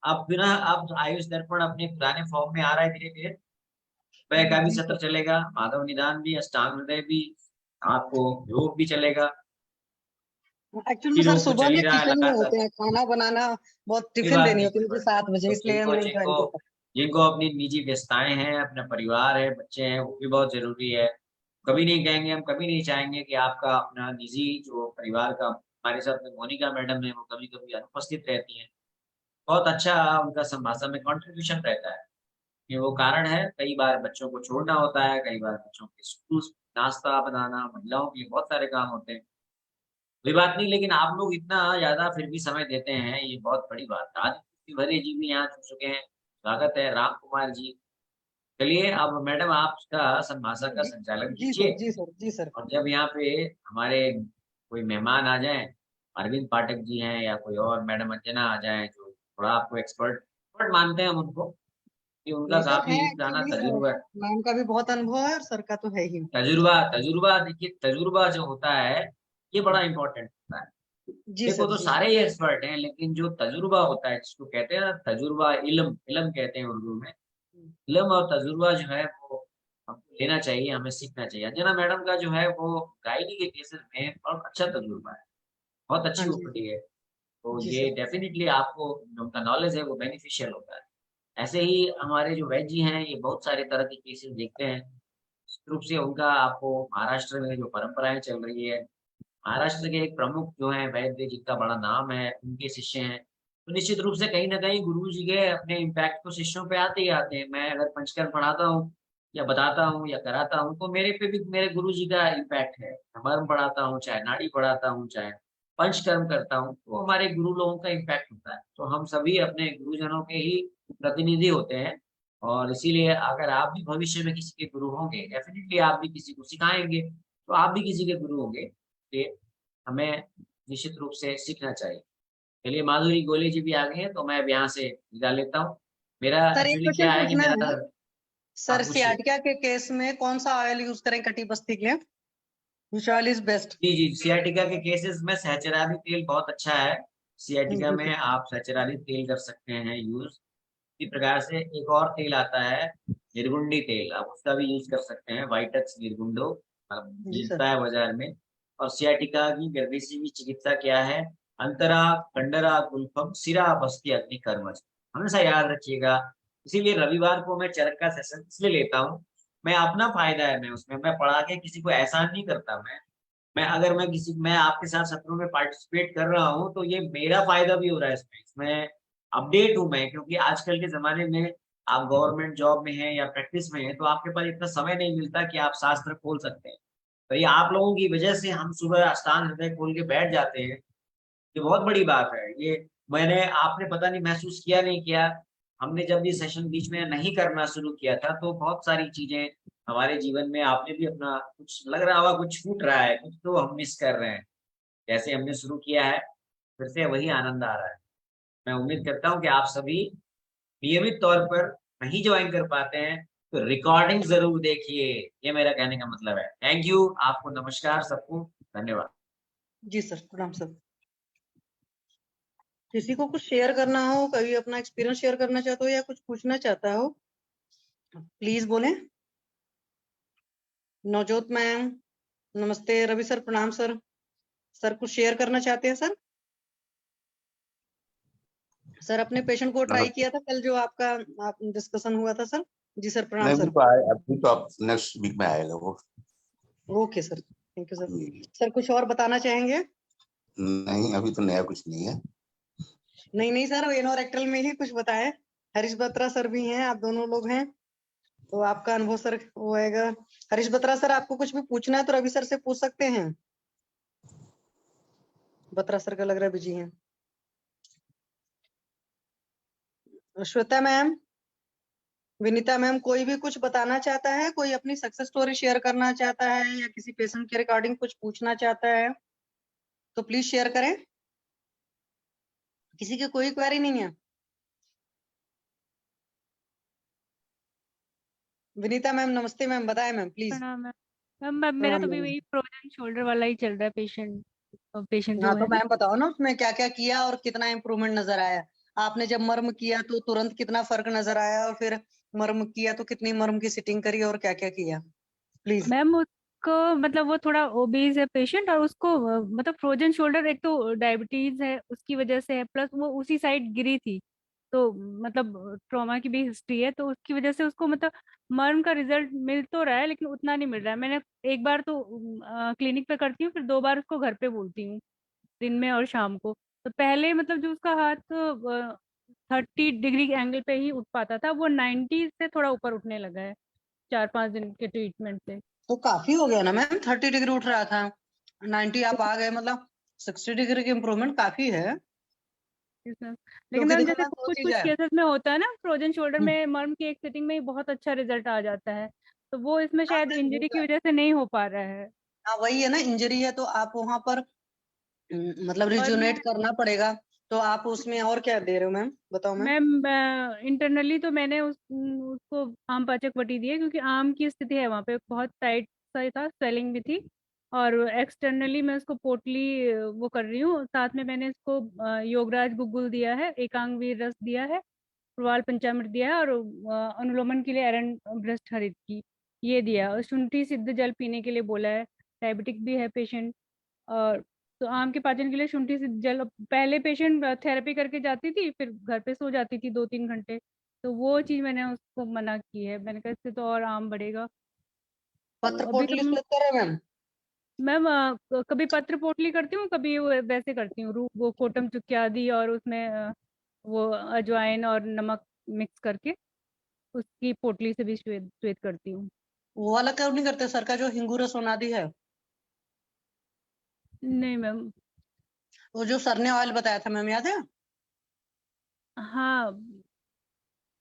अब बिना, अब आयुष दर्पण अपने पुराने फॉर्म में आ रहा है धीरे धीरे। सुबह का भी जी सत्र सर। चलेगा, माधव निदान भी, अष्टांग हृदय भी, आपको योग भी चलेगा, एक्चुअल में सर योग तो सुबह चल ही में रहा है किचन में लगातार। होते हैं, खाना बनाना, बहुत कोई टिफिन बात देनी नहीं, होती कोई है मुझे बात 7 बजे, नहीं। तो इसलिए जिनको हमने ज्वाइन जिनको किया था। जिनको अपनी निजी व्यस्तताएं हैं, अपना परिवार है, बच्चे हैं, वो भी बहुत जरूरी है। कभी नहीं कहेंगे, हम कभी नहीं चाहेंगे कि आपका अपना निजी जो परिवार का, हमारे साथ में मोनिका मैडम है, वो कभी कभी अनुपस्थित रहती हैं। बहुत अच्छा उनका संभाषण में कंट्रीब्यूशन रहता है। ये वो कारण है, कई बार बच्चों को छोड़ना होता है, कई बार बच्चों के स्कूल नाश्ता बनाना, महिलाओं के लिए बहुत सारे काम होते हैं। कोई बात नहीं, लेकिन आप लोग इतना ज्यादा फिर भी समय देते हैं, ये बहुत बड़ी बात है। आज भरे जी भी यहाँ जुड़ चुके हैं, स्वागत है राम कुमार जी। चलिए, अब मैडम आपका संभाषण का जी संचालन जी सर, कीजिए। जी सर, जी सर। और जब यहाँ पे हमारे कोई मेहमान आ जाएं, अरविंद पाठक जी हैं या कोई और मैडम अंजना आ जाएं, जो थोड़ा आपको एक्सपर्ट एक्सपर्ट मानते हैं हम उनको, कि उनका नहीं सर, है काफी पुराना एक्चुअली तजुर्बा है। मैम का भी बहुत अनुभव है और सर का तो है ही। तजुर्बा तजुर्बा देखिए, तजुर्बा जो होता है ये बड़ा इंपॉर्टेंट होता है। जी देखो, सर, तो जी सारे सर। ही एक्सपर्ट हैं, लेकिन जो तजुर्बा होता है, जिसको कहते हैं ना तजुर्बा, इल्म इल्म कहते हैं उर्दू में। इल्म और तजुर्बा जो है वो हमको लेना चाहिए, हमें सीखना चाहिए। अंजना मैडम का जो है वो गायनी के केसेस में बहुत अच्छा तजुर्बा है, बहुत हाँ अच्छी जी। ओपीडी है। तो जी ये सर। डेफिनेटली आपको जो उनका नॉलेज है वो बेनिफिशियल होता है। ऐसे ही हमारे जो वैद्य जी हैं, ये बहुत सारे तरह के केसेस देखते हैं। निश्चित रूप से उनका आपको महाराष्ट्र में जो परंपराएं चल रही है, महाराष्ट्र के एक प्रमुख जो है वैद्य, जिनका बड़ा नाम है, उनके शिष्य हैं। तो निश्चित रूप से कहीं ना कहीं गुरु जी के अपने इम्पैक्ट तो शिष्यों पे आते ही आते हैं। मैं अगर पंचकर्म पढ़ाता हूँ या बताता हूँ या कराता हूँ, तो मेरे पे भी मेरे गुरु जी का इम्पैक्ट है। मर्म पढ़ाता हूँ, चाहे नाड़ी पढ़ाता हूँ, चाहे पंचकर्म करता हूँ, तो हमारे गुरु लोगों का इम्पैक्ट होता है। तो हम सभी अपने गुरुजनों के ही प्रतिनिधि होते हैं। और इसीलिए अगर आप भी भविष्य में किसी के गुरु होंगे, डेफिनेटली आप भी किसी को सिखाएंगे, तो आप भी किसी के गुरु होंगे। ये हमें निश्चित रूप से सीखना चाहिए। चलिए, माधुरी गोले जी भी आ गए हैं, तो मैं अब यहाँ से विदा लेता हूँ। मेरा सर एक एक्चुअली क्वेश्चन क्या है कि पूछना मेरा, है सर, आप पूछिए। सियाटिका के केस में कौन सा ऑयल यूज करें कटी बस्ती के? Which oil is best? जी जी, सियाटिका के केसेस में सहचरादी तेल बहुत अच्छा है। सियाटिका जी में सर। आप सहचरादी तेल कर सकते हैं यूज। इसी प्रकार से एक और तेल आता है, निर्गुंडी तेल, आप उसका भी यूज कर सकते हैं। वाइटक्स निर्गुंडो जी सर। मिलता है बाजार में। और सियाटिका की गर्भेशी की चिकित्सा क्या है? अंतरा कंडरा गुल्फम सिरा बस्ती अग्नि कर्मज, हमेशा याद रखिएगा। इसीलिए रविवार को मैं चरक का सेशन इसलिए लेता हूँ, मैं अपना फायदा है, मैं उसमें मैं पढ़ा के किसी को एहसान नहीं करता। मैं आपके साथ सत्रों में पार्टिसिपेट कर रहा हूँ, तो ये मेरा फायदा भी हो रहा है इसमें इसमें अपडेट हूँ मैं, क्योंकि आजकल के जमाने में आप गवर्नमेंट जॉब में हैं या प्रैक्टिस में हैं, तो आपके पास इतना समय नहीं मिलता कि आप शास्त्र खोल सकते हैं। तो ये आप लोगों की वजह से हम सुबह अष्टांग हृदय खोल के बैठ जाते हैं। ये बहुत बड़ी बात है। ये मैंने आपने पता नहीं महसूस किया नहीं किया, हमने जब ये सेशन बीच में नहीं करना शुरू किया था, तो बहुत सारी चीजें हमारे जीवन में, आपने भी अपना कुछ लग रहा होगा, कुछ छूट रहा है, कुछ तो हम मिस कर रहे हैं। जैसे हमने शुरू किया है, फिर से वही आनंद आ रहा है। मैं उम्मीद करता हूँ कि आप सभी नियमित तौर पर नहीं ज्वाइन कर पाते हैं, तो रिकॉर्डिंग जरूर देखिए। ये मेरा कहने का मतलब है। थैंक यू आपको, नमस्कार सबको, धन्यवाद। जी सर, प्रणाम सर। किसी को कुछ शेयर करना हो, कभी अपना एक्सपीरियंस शेयर करना चाहते हो या कुछ पूछना चाहता हो, प्लीज बोलें। नवजोत मैम नमस्ते, रवि सर प्रणाम सर। सर कुछ शेयर करना चाहते हैं सर? सर अपने पेशेंट को ट्राई नमस्ते। किया था कल, जो आपका आप डिस्कशन हुआ था सर। जी सर प्रणाम नहीं, सर। अभी तो आप नेक्स्ट वीक में आएगा वो। Okay sir, thank you sir. Hmm, sir कुछ और बताना चाहेंगे? नहीं, अभी तो नया कुछ नहीं है। नहीं नहीं सर, एनोरेक्टल में ही कुछ बताएं। हरीश बत्रा सर भी हैं, आप दोनों लोग हैं, तो आपका अनुभव सर होएगा। हरीश बत्रा सर, आपको कुछ भी पूछना है तो रवि सर से पूछ सकते हैं। बत्रा सर का लग रहा है बिजी हैं। श्वेता मैम, विनीता मैम, कोई भी कुछ बताना चाहता है, कोई अपनी सक्सेस स्टोरी शेयर करना चाहता है या किसी पेशेंट के रिगार्डिंग कुछ पूछना चाहता है, तो प्लीज शेयर करें। किसी की कोई क्वेरी नहीं है? विनीता मैम नमस्ते मैम, बताएं मैम प्लीज। प्रणाम मैम। मैम मेरा प्रणाम तो भी मैम। वही फ्रोजन शोल्डर वाला ही चल रहा है, पेशेंट हाँ जो तो है ना। मैम बताओ ना, उसमें क्या क्या किया और कितना इम्प्रूवमेंट नजर आया? आपने जब मर्म किया तो तुरंत कितना फर्क नजर आया, और फिर मर्म किया तो कितनी मर्म की सिटिंग करी और क्या क्या किया, प्लीज। मैम उसको मतलब वो थोड़ा ओबीज है पेशेंट, और उसको मतलब फ्रोजन शोल्डर, एक तो डायबिटीज है उसकी वजह से है, प्लस वो उसी साइड गिरी थी, तो मतलब ट्रॉमा की भी हिस्ट्री है, तो उसकी वजह से उसको मतलब मर्म का रिजल्ट मिल तो रहा है, लेकिन उतना नहीं मिल रहा है। मैंने एक बार तो क्लिनिक पे करती हूँ, फिर 2 बार उसको घर पे बोलती हूँ, दिन में और शाम को। तो पहले मतलब जो उसका हाथ 30 डिग्री एंगल पे ही उठ पाता था, वो 90 से थोड़ा ऊपर उठने लगा है 4-5 दिन के ट्रीटमेंट से। तो काफी हो गया ना मैम, 30 डिग्री उठ रहा था, 90 आप आ गए, मतलब 60 डिग्री की इम्प्रूवमेंट काफी है। Yes, ma'am. लेकिन क्योंकि मैम देखो जैसे मैम दो कुछ चीज कुछ है। केसेस में होता है ना, फ्रोजन शोल्डर हम्म, में मर्म की एक सिटिंग में ही बहुत अच्छा रिजल्ट आ जाता है, तो वो इसमें हाँ शायद मैम इंजरी की होगा। वजह से नहीं हो पा रहा है। हाँ वही है ना, इंजरी है तो आप वहां पर मतलब और रिजुनेट मैं करना पड़ेगा। तो आप उसमें और क्या दे रहे हो मैम, बताओ मैम। मैम इंटरनली तो मैंने उसको आम पाचक पट्टी दी है, क्योंकि आम की स्थिति है वहाँ पे बहुत टाइट सा था, स्वेलिंग भी थी। और एक्सटर्नली मैं उसको पोटली वो कर रही हूँ, साथ में मैंने इसको योगराज गुग्गुल दिया है, एकांग वीर रस दिया है, प्रवाल पंचामृत दिया है, और अनुलोमन के लिए एरंड ब्रस्ट हरित की ये दिया, और शुंठी सिद्ध जल पीने के लिए बोला है। डायबिटिक भी है पेशेंट, और तो आम के पाचन के लिए शुंठी सिद्ध जल। पहले पेशेंट थेरेपी करके जाती थी, फिर घर पे सो जाती थी 2-3 घंटे, तो वो चीज मैंने उसको मना की है, मैंने कहा इससे तो और आम बढ़ेगा। तो पत्र अभी पोटली हम स्लिप कर रहे हैं मैम? मैम कभी पत्र पोटली करती हूँ, कभी वैसे करती हूँ, वो कोटम चुक्की आदि, और उसमें वो अजवाइन और नमक मिक्स करके उसकी पोटली से भी श्वेत श्वेत करती हूँ। वो वाला क्यों नहीं करते सर का, जो हिंगूरस सोनादी है? नहीं मैम। वो जो सर ने ऑयल बताया था मैम, याद है? हाँ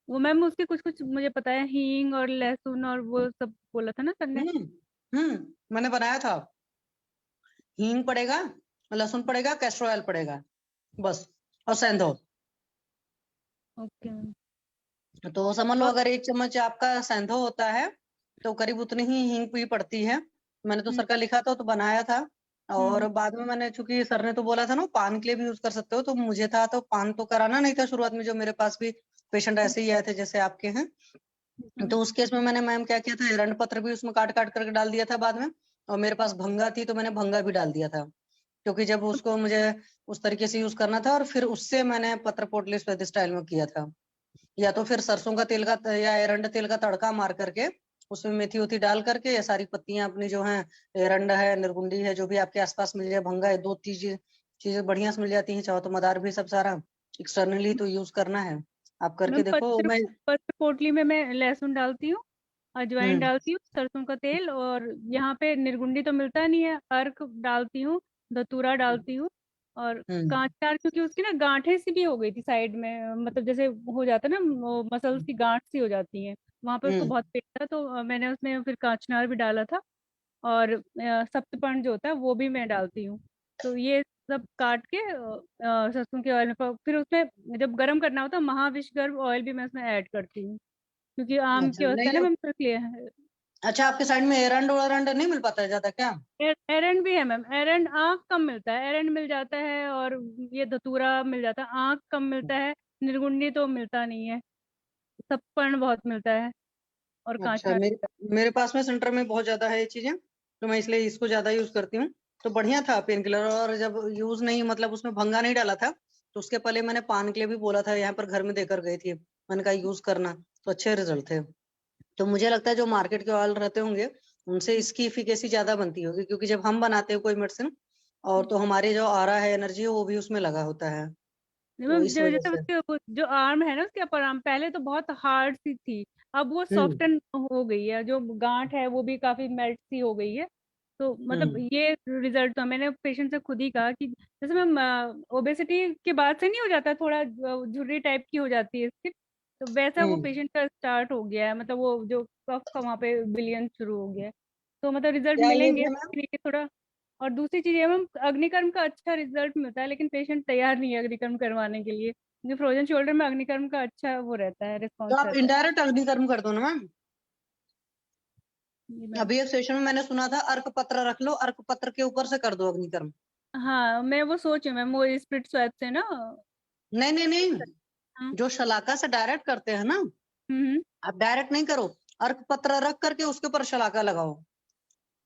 वो मैम उसके कुछ मुझे पता है, हींग और लहसुन और वो सब बोला था ना सर ने। मैंने बनाया था। हींग पड़ेगा, लहसुन पड़ेगा, कैस्टर ऑयल पड़ेगा, बस, और सेंधो। Okay ma'am. तो समझ लो और अगर 1 चम्मच आपका सेंधो होता है तो करीब उतनी ही हींग भी पड़ती है। मैंने तो सर का लिखा था तो बनाया था। और बाद में मैंने, चूंकि सर ने तो बोला था ना पान के लिए भी यूज कर सकते हो, तो मुझे था तो पान तो कराना नहीं था शुरुआत में, जो मेरे पास भी पेशेंट ऐसे ही आए थे जैसे आपके हैं। तो उस केस में मैंने मैम क्या किया था, एरंड पत्र भी उसमें काट काट करके डाल दिया था बाद में। और मेरे पास भंगा थी तो मैंने भंगा भी डाल दिया था, क्योंकि जब उसको मुझे उस तरीके से यूज करना था। और फिर उससे मैंने पत्र पोटली वैदिक स्टाइल में किया था। या तो फिर सरसों का तेल का या एरंड तेल का तड़का मार करके उसमें मेथी उथी डाल करके ये सारी पत्तियां अपनी जो है, एरंड है, निर्गुंडी है, जो भी आपके आसपास मिल जाए, भंगा है, 2 चीजें चीजें बढ़िया से मिल जाती हैं, चाहो तो मदार भी, सब सारा एक्सटर्नली तो यूज करना है। आप करके मैम देखो। मैं पत्र पोटली में मैं लहसुन डालती हूँ, अजवाइन हम्म डालती हूँ, सरसों का तेल, और यहाँ पे निर्गुंडी तो मिलता नहीं है, अर्क डालती हूँ, धतूरा डालती हूँ, और हम्म कांचार, क्योंकि उसकी ना गांठें सी भी हो गई थी साइड में, मतलब जैसे हो जाता है ना मसल्स की गांठ सी हो जाती है वहां पे, उसको हम्म बहुत पेन था, तो मैंने उसमें फिर कांचनार भी डाला था, और सप्तपर्ण जो होता है वो भी मैं डालती हूँ। तो ये सब काट के सरसों के ऑयल में फिर उसमें जब गरम करना होता है महाविषगर्भ ऑयल भी मैं उसमें ऐड करती हूँ, क्योंकि आम अच्छा की अवस्था है नहीं। ना मैम, तो इसलिए। अच्छा, आपके साइड में एरंड वरंड नहीं मिल पाता है ज्यादा क्या? एरंड भी है मैम, एरंड आँख कम मिलता है, एरंड मिल जाता है, और ये धतूरा मिल जाता है, आँख कम मिलता है, निर्गुंडी तो मिलता नहीं है, सप्पर्ण बहुत मिलता है, और अच्छा, कांचना। मेरे पास में सेंटर में बहुत ज्यादा है ये चीजें, तो मैं इसलिए इसको ज्यादा यूज करती हूँ। तो बढ़िया था पेन किलर। और जब यूज नहीं, मतलब उसमें भंगा नहीं डाला था, तो उसके पहले मैंने पान के लिए भी बोला था, यहाँ पर घर में देकर गई थी, मैंने कहा यूज करना, तो अच्छे रिजल्ट थे। तो मुझे लगता है जो मार्केट के ऑयल रहते होंगे उनसे इसकी इफिकेसी ज्यादा बनती होगी, क्योंकि जब हम बनाते हैं कोई मेडिसिन, और तो हमारे जो ऑरा है, एनर्जी है, वो भी उसमें लगा होता है, तो मैम इस जो वजह जैसे से। उसके जो आर्म है ना, उसके अपर आर्म पहले तो बहुत हार्ड सी थी, अब वो हम्म सॉफ्टन हो गई है, जो गांठ है वो भी काफी मेल्ट सी हो गई है। तो मतलब हम्म ये रिजल्ट तो मैंने पेशेंट से खुद ही कहा कि जैसे मैम ओबेसिटी के बाद से नहीं हो जाता, थोड़ा झुर्री टाइप की हो जाती है स्किन, तो वैसा वो हम्म पेशेंट का स्टार्ट हो गया है, मतलब वो जो कफ का वहाँ पे विलियन शुरू हो गया है, तो मतलब रिजल्ट क्या ये भी मिलेंगे है मैम? लेकिन थोड़ा। और दूसरी चीज है मैम, अग्निकर्म का अच्छा रिजल्ट मिलता है, लेकिन पेशेंट तैयार नहीं है अग्निकर्म करवाने के लिए, क्योंकि फ्रोजन शोल्डर में अग्निकर्म का अच्छा वो रहता है, तो रिस्पॉन्स आप रहता इनडायरेक्ट अग्निकर्म कर दो ना मैम। है। मैम अभी एक सेशन में मैंने सुना था अर्क पत्र रख लो, अर्क पत्र के ऊपर से कर दो अग्निकर्म। हाँ, मैं वो सोची मैम, वो स्प्रिट स्वैप से ना। नहीं नहीं नहीं, हाँ। जो शलाका से डायरेक्ट करते हैं ना, हम्म। आप डायरेक्ट नहीं करो, अर्क पत्र रख करके उसके ऊपर शलाका लगाओ।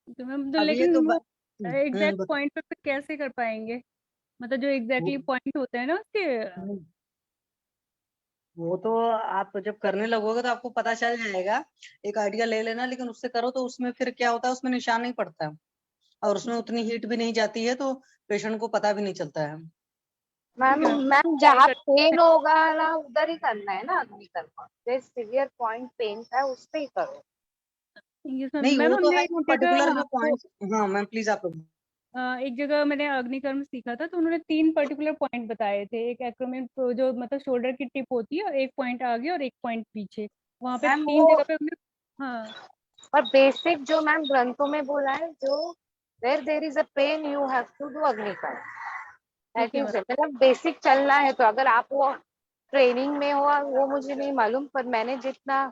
तो मैम तो अभी एक लेकिन वो एग्जैक्ट बता। पॉइंट पे कैसे कर पाएंगे, मतलब जो वो, एग्जैक्टली पॉइंट होते हैं ना उसके। हम्म, वो तो आप जब करने लगोगे तो आपको पता चल जाएगा। एक आइडिया ले लेना, लेकिन उससे करो तो उसमें फिर क्या होता है, उसमें निशान नहीं पड़ता, और उसमें उतनी हीट भी नहीं जाती है, तो पेशेंट को पता भी नहीं चलता है। मैम ठीक है मैम, मैम ट्राई जहाँ करते पेन हैं। होगा ना उधर ही करना है ना अग्निकर्म, जो सीवियर पॉइंट पेन का है उस पे ही करो। यस मैम, नहीं, मैम वो तो हमने है, एक वो जगह, पर्टिकुलर हाँ जो वो पॉइंट। हाँ मैम प्लीज आप। एक जगह मैंने अग्निकर्म सीखा था, तो उन्होंने 3 पर्टिकुलर पॉइंट बताए थे, एक एक्रोमियन जो मतलब शोल्डर की टिप होती है, और एक पॉइंट आगे और एक पॉइंट पीछे, वहां पे मैम 3 वो जगह पे हमने। हाँ। और बेसिक जो मैम ग्रंथों में बोला है, जो where there is a pain you have to do अग्निकर्म, दैट ओके इज मैम। मतलब बेसिक चलना है। तो अगर आप वो ट्रेनिंग में हो वो मुझे नहीं मालूम, पर मैंने जितना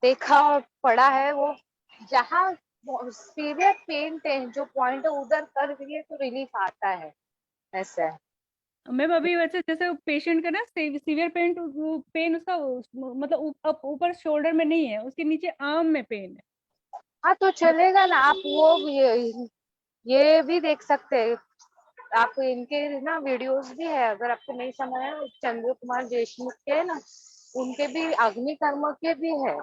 देखा और पढ़ा है, वो जहाँ सीवियर पेन जो पॉइंट है उधर कर दिए तो रिलीफ आता है, ऐसा है। मैम अभी वैसे जैसे पेशेंट का ना सीवियर पेन, पेन उसका मतलब ऊपर शोल्डर में नहीं है, उसके नीचे आर्म में पेन है। हाँ तो चलेगा ना, आप वो ये भी देख सकते हैं। आप इनके ना वीडियोस भी है, अगर आपको नहीं समझ आया, चंद्र कुमार देशमुख के है ना, उनके भी अग्निकर्म के भी है।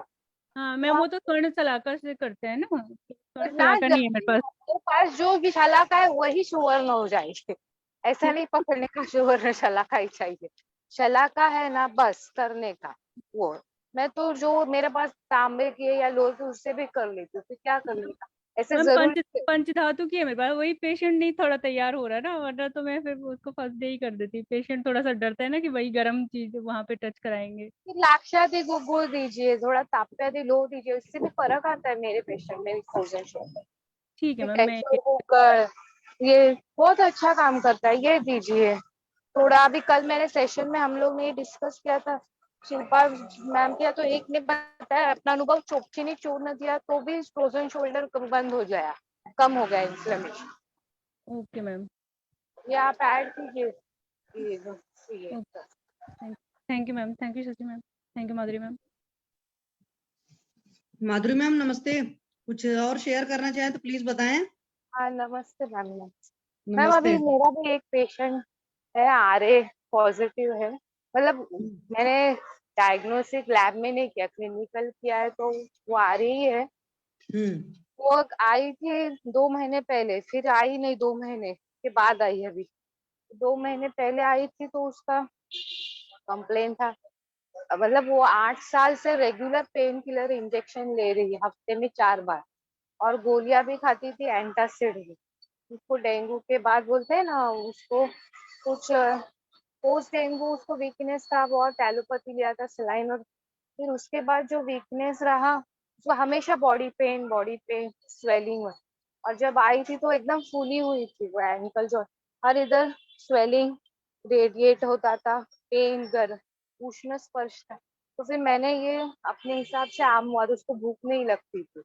हाँ तो मैम, वो आप तो स्वर्ण सलाकर से करते हैं ना, स्वर्ण ना सलाकर नहीं है मेरे जल्दी पास। हमारे पास जो भी शलाका है वही सुवर्ण हो जाएगी, ऐसा नहीं पकड़ने का सुवर्ण शलाका ही चाहिए। शलाका है ना बस करने का वो। मैं तो जो मेरे पास तांबे के या लोहे के उससे भी कर लेती हूँ, तो क्या कर लेगा। ऐसे मैम जरूर पंचधातु की है मेरे पास, वही पेशेंट नहीं थोड़ा तैयार हो रहा ना, वरना तो मैं फिर उसको फर्स्ट डे ही कर देती। पेशेंट थोड़ा सा डरता है ना कि वही गर्म चीज वहां पे टच कराएंगे। लाक्षादी गुगुल दीजिए, थोड़ा ताप्यादी लो दीजिए, उससे भी फर्क आता है मेरे पेशेंट में फ्रोजन शोल्डर। ठीक है मैम, मैं टेंशन कुकर ये बहुत अच्छा काम करता है, ये दीजिए थोड़ा। अभी कल मैंने सेशन में हम लोग ने डिस्कस किया था, शिल्पा मैम किया, तो एक ने बताया अपना अनुभव, चोपचीनी चूर्ण दिया तो भी फ्रोजन शोल्डर बंद हो गया, कम हो गया इन्फ्लेमेशन। Okay ma'am. ये आप ऐड कीजिए। Thank you ma'am, thank you Shashi ma'am, thank you Madhuri ma'am. Madhuri ma'am नमस्ते, कुछ और शेयर करना चाहें तो प्लीज बताएं। हाँ नमस्ते मैम। मैम नमस्ते। अभी मेरा भी एक पेशेंट है, RA पॉजिटिव है, मतलब मैंने डायग्नोस्टिक लैब में नहीं किया, क्लिनिकल किया है, तो वो आ रही है। वो आई थी 2 महीने पहले, फिर आई नहीं, 2 महीने के बाद आई है। अभी 2 महीने पहले आई थी तो उसका कंप्लेन था, मतलब वो 8 साल से रेगुलर पेन किलर इंजेक्शन ले रही है, हफ्ते में 4 बार, और गोलियां भी खाती थी एंटासिड की। उसको डेंगू के बाद बोलते हैं ना, उसको कुछ पोस्ट डेंगू उसको वीकनेस था, बहुत एलोपैथी लिया था सलाइन, और फिर उसके बाद जो वीकनेस रहा उसको हमेशा बॉडी पेन स्वेलिंग। और जब आई थी तो एकदम फूली हुई थी, वो एंकल जो हर इधर स्वेलिंग रेडिएट होता था, पेन गर्म उष्ण स्पर्श था। तो फिर मैंने ये अपने हिसाब से आम हुआ, उसको भूख नहीं लगती थी,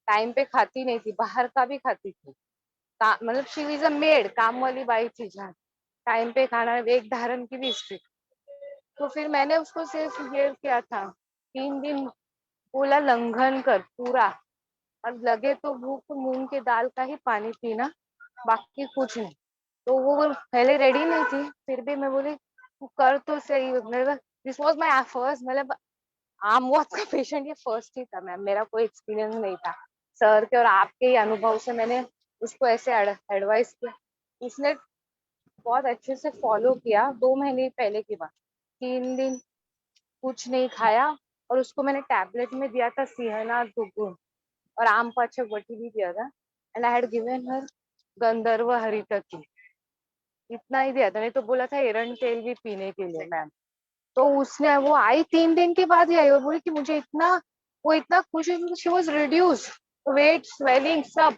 टाइम पे खाती नहीं थी, बाहर का भी खाती थी, मतलब शी इज अ मेड, काम वाली बाई थी जहाँ, टाइम पे खाना, एक धारण की भी स्ट्रिक्ट। तो फिर मैंने उसको सिर्फ ये किया था, 3 दिन बोला लंघन कर पूरा, और लगे तो भूख तो मूंग के दाल का ही पानी पीना, बाकी कुछ नहीं। तो वो पहले रेडी नहीं थी, फिर भी मैं बोली तू कर तो सही। मेरा दिस वाज माय फर्स्ट, मतलब आम वात का पेशेंट ये फर्स्ट ही था मैम, मेरा कोई एक्सपीरियंस नहीं था। सर के और आपके ही अनुभव से मैंने उसको ऐसे एडवाइस किया, उसने बहुत अच्छे से फॉलो किया। 2 महीने पहले की बात, 3 दिन कुछ नहीं खाया, और उसको मैंने टैबलेट में दिया था सिहना दुगुन, और आम पाचक वटी भी दिया था, and I had given her गंधर्व हरितकी, इतना ही दिया था, नहीं तो बोला था एरंड तेल भी पीने के लिए मैम। तो उसने, वो आई 3 दिन के बाद ही आई, और बोली कि मुझे इतना, वो इतना खुश है, she was reduce weight swelling सब।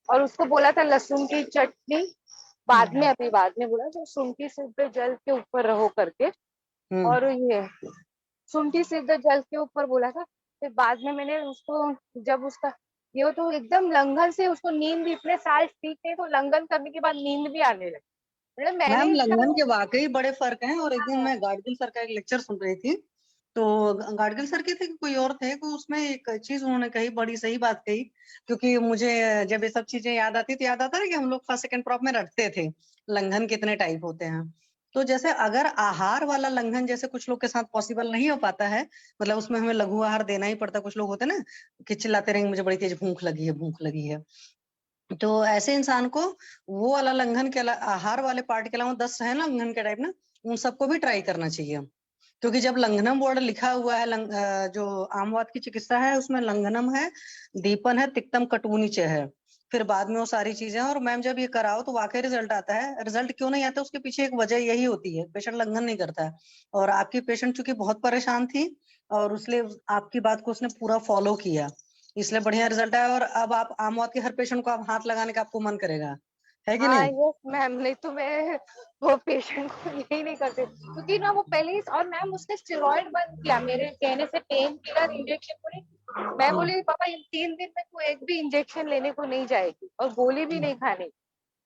और उसको बोला था लहसुन की चटनी, बाद में अभी बाद में बोला जो शुंठी सिद्ध जल के ऊपर रहो करके, और ये शुंठी सिद्ध जल के ऊपर बोला था। फिर बाद में मैंने उसको, जब उसका ये हो तो एकदम लंघन से उसको नींद भी, इतने साल ठीक है तो लंघन करने के बाद नींद भी आने लगी, मतलब मैंने मैम इसका लंघन के वाकई बड़े फर्क हैं। और एक दिन मैं गाडगिल सर का एक लेक्चर सुन रही थी, तो गाडगिल सर के थे कि कोई और थे, तो उसमें एक चीज उन्होंने कही, बड़ी सही बात कही, क्योंकि मुझे जब ये सब चीजें याद आती तो याद आता है कि हम लोग फर्स्ट सेकंड प्रॉप में रटते थे लंघन कितने टाइप होते हैं। तो जैसे अगर आहार वाला लंघन जैसे कुछ लोग के साथ पॉसिबल नहीं हो पाता है, मतलब उसमें हमें लघु आहार देना ही पड़ता, कुछ लोग होते हैं ना कि चिल्लाते रहेंगे मुझे बड़ी तेज भूख लगी है, भूख लगी है, तो ऐसे इंसान को वो वाला लंघन के आहार वाले पार्ट के अलावा 10 है ना लंघन के टाइप ना, उन सबको भी ट्राई करना चाहिए। क्योंकि जब लंघनम वर्ड लिखा हुआ है, जो आमवात की चिकित्सा है उसमें लंघनम है, दीपन है, तिक्तम कटुनिच है, फिर बाद में वो सारी चीजें। और मैम जब ये कराओ तो वाकई रिजल्ट आता है। रिजल्ट क्यों नहीं आता उसके पीछे एक वजह यही होती है, पेशेंट लंघन नहीं करता है। और आपकी पेशेंट चूंकि बहुत परेशान थी और इसलिए आपकी बात को उसने पूरा फॉलो किया, इसलिए बढ़िया रिजल्ट आया। और अब आप आम मौत के हर पेशेंट को आप हाथ लगाने का आपको मन करेगा, है कि हाँ नहीं? यस मैम, नहीं तो मैं वो पेशेंट को यही नहीं करते, क्योंकि ना वो पहले ही, और मैम उसने स्टेरॉइड बंद किया मेरे कहने से, पेन किलर इंजेक्शन बोली, मैं बोली पापा इन 3 दिन में तू एक भी इंजेक्शन लेने को नहीं जाएगी, और गोली भी नहीं खानी,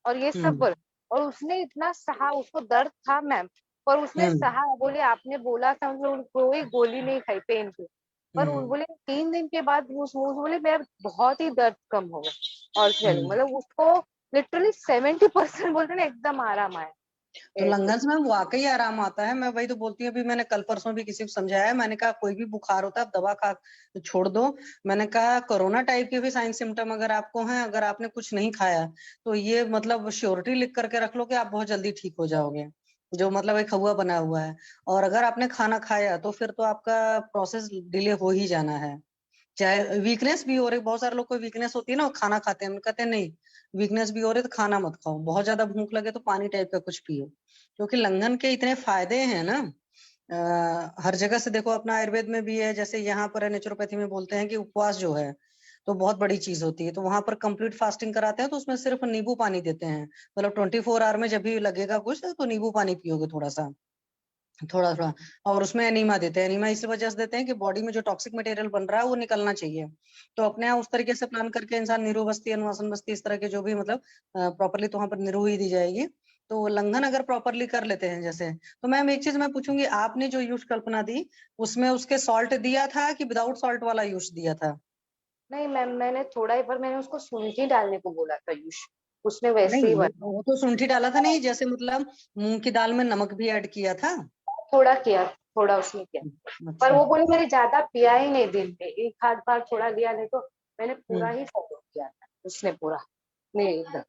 और ये सब बोल। और उसने इतना सहा, उसको दर्द था मैम, पर उसने सहा, बोले आपने बोला था कोई गोली नहीं खाई पेन की, पर वो बोले 3 दिन के बाद वो बोले मेरा बहुत ही दर्द कम हो गया, और मतलब उसको लिटरली 70% बोलते ना एकदम आराम आया। तो लंघन से मैम वाकई आराम आता है। मैं वही तो बोलती हूँ, अभी मैंने कल परसों भी किसी को समझाया है, मैंने कहा कोई भी बुखार होता है आप दवा खा छोड़ दो। मैंने कहा कोरोना टाइप के भी साइन सिम्टम अगर आपको हैं, अगर आपने कुछ नहीं खाया तो ये मतलब श्योरिटी लिख करके रख लो कि आप बहुत जल्दी ठीक हो जाओगे, जो मतलब एक हवा बना हुआ है। और अगर आपने खाना खाया तो फिर तो आपका प्रोसेस डिले हो ही जाना है, चाहे वीकनेस भी हो रही, बहुत सारे लोग को वीकनेस होती है ना, वो खाना खाते हैं, हम कहते हैं नहीं वीकनेस भी हो रही तो खाना मत खाओ, बहुत ज्यादा भूख लगे तो पानी टाइप का कुछ पियो, क्योंकि लंघन के इतने फायदे हैं ना। हर जगह से देखो, अपना आयुर्वेद में भी है, जैसे यहाँ पर नेचुरोपैथी में बोलते हैं कि उपवास जो है तो बहुत बड़ी चीज होती है, तो वहां पर कंप्लीट फास्टिंग कराते हैं तो उसमें सिर्फ नींबू पानी देते हैं, मतलब 24 आवर में जब भी लगेगा कुछ तो नींबू पानी पियोगे थोड़ा सा, थोड़ा थोड़ा। और उसमें एनीमा देते हैं, एनीमा इस वजह से देते हैं कि बॉडी में जो टॉक्सिक मटेरियल बन रहा है वो निकलना चाहिए, तो अपने यहाँ उस तरीके से प्लान करके इंसान निरो बस्ती, अनुवासन बस्ती, इस तरह के जो भी मतलब प्रॉपरली तो वहां पर निरो ही दी जाएगी। तो लंघन अगर प्रॉपरली कर लेते हैं जैसे, तो मैम एक चीज मैं पूछूंगी, आपने जो यूज कल्पना दी उसमें उसके सॉल्ट दिया था कि विदाउट सॉल्ट वाला यूज दिया था? नहीं मैम, मैंने थोड़ा ही, पर मैंने उसको सूंठी डालने को बोला था यूश, उसने वैसे नहीं ही वो तो शुंठी डाला था, नहीं जैसे मतलब मूंग की दाल में नमक भी ऐड किया था। थोड़ा किया, थोड़ा उसने किया, पर अच्छा। वो बोले मैंने ज्यादा पिया ही नहीं, दिन में एक आध बार थोड़ा लिया, नहीं तो मैंने पूरा हम्म। ही फॉलो किया था उसने पूरा, नहीं एकदम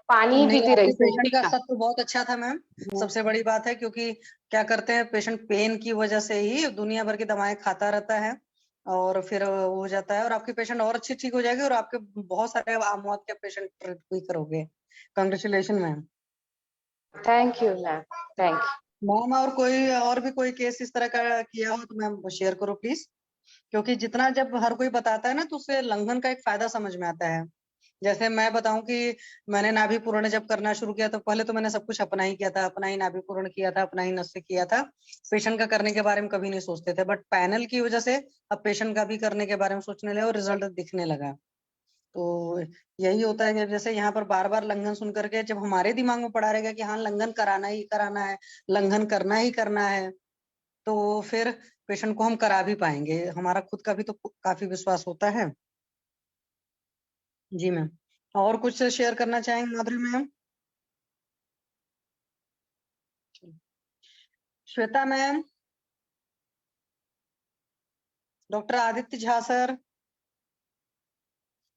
पानी ही नहीं पीती रही आपके सूंठी पेशेंट का का। सत्व बहुत अच्छा था मैम, सबसे बड़ी बात है, क्योंकि क्या करते हैं पेशेंट पेन की वजह से ही दुनिया भर की दवाएं खाता रहता है और फिर वो हो जाता है, और आपके पेशेंट और अच्छी ठीक हो जाएगी और आपके बहुत सारे मौत के पेशेंट ट्रीट भी करोगे। Congratulation ma'am. Thank you ma'am, thank ma'am और भी कोई केस इस तरह का किया हो तो मैम शेयर करो प्लीज, क्योंकि जितना जब हर कोई बताता है ना तो उससे लंघन का एक फायदा समझ में आता है। जैसे मैं बताऊं कि मैंने नाभि पूर्ण जब करना शुरू किया तो पहले तो मैंने सब कुछ अपना ही किया था, अपना ही नाभि पूर्ण किया था, अपना ही नस से किया था, पेशेंट का करने के बारे में कभी नहीं सोचते थे, बट पैनल की वजह से अब पेशेंट का भी करने के बारे में सोचने लगे और रिजल्ट दिखने लगा। तो यही होता है कि जैसे यहाँ पर बार बार लंघन सुन करके जब हमारे दिमाग में पड़ा रहेगा कि हाँ लंघन कराना ही कराना है, लंघन करना ही करना है, तो फिर पेशेंट को हम करा भी पाएंगे, हमारा खुद का भी तो काफी विश्वास होता है। जी मैम, और कुछ शेयर करना चाहेंगे Madhuri ma'am? Shweta ma'am, doctor Aditya Jha sir,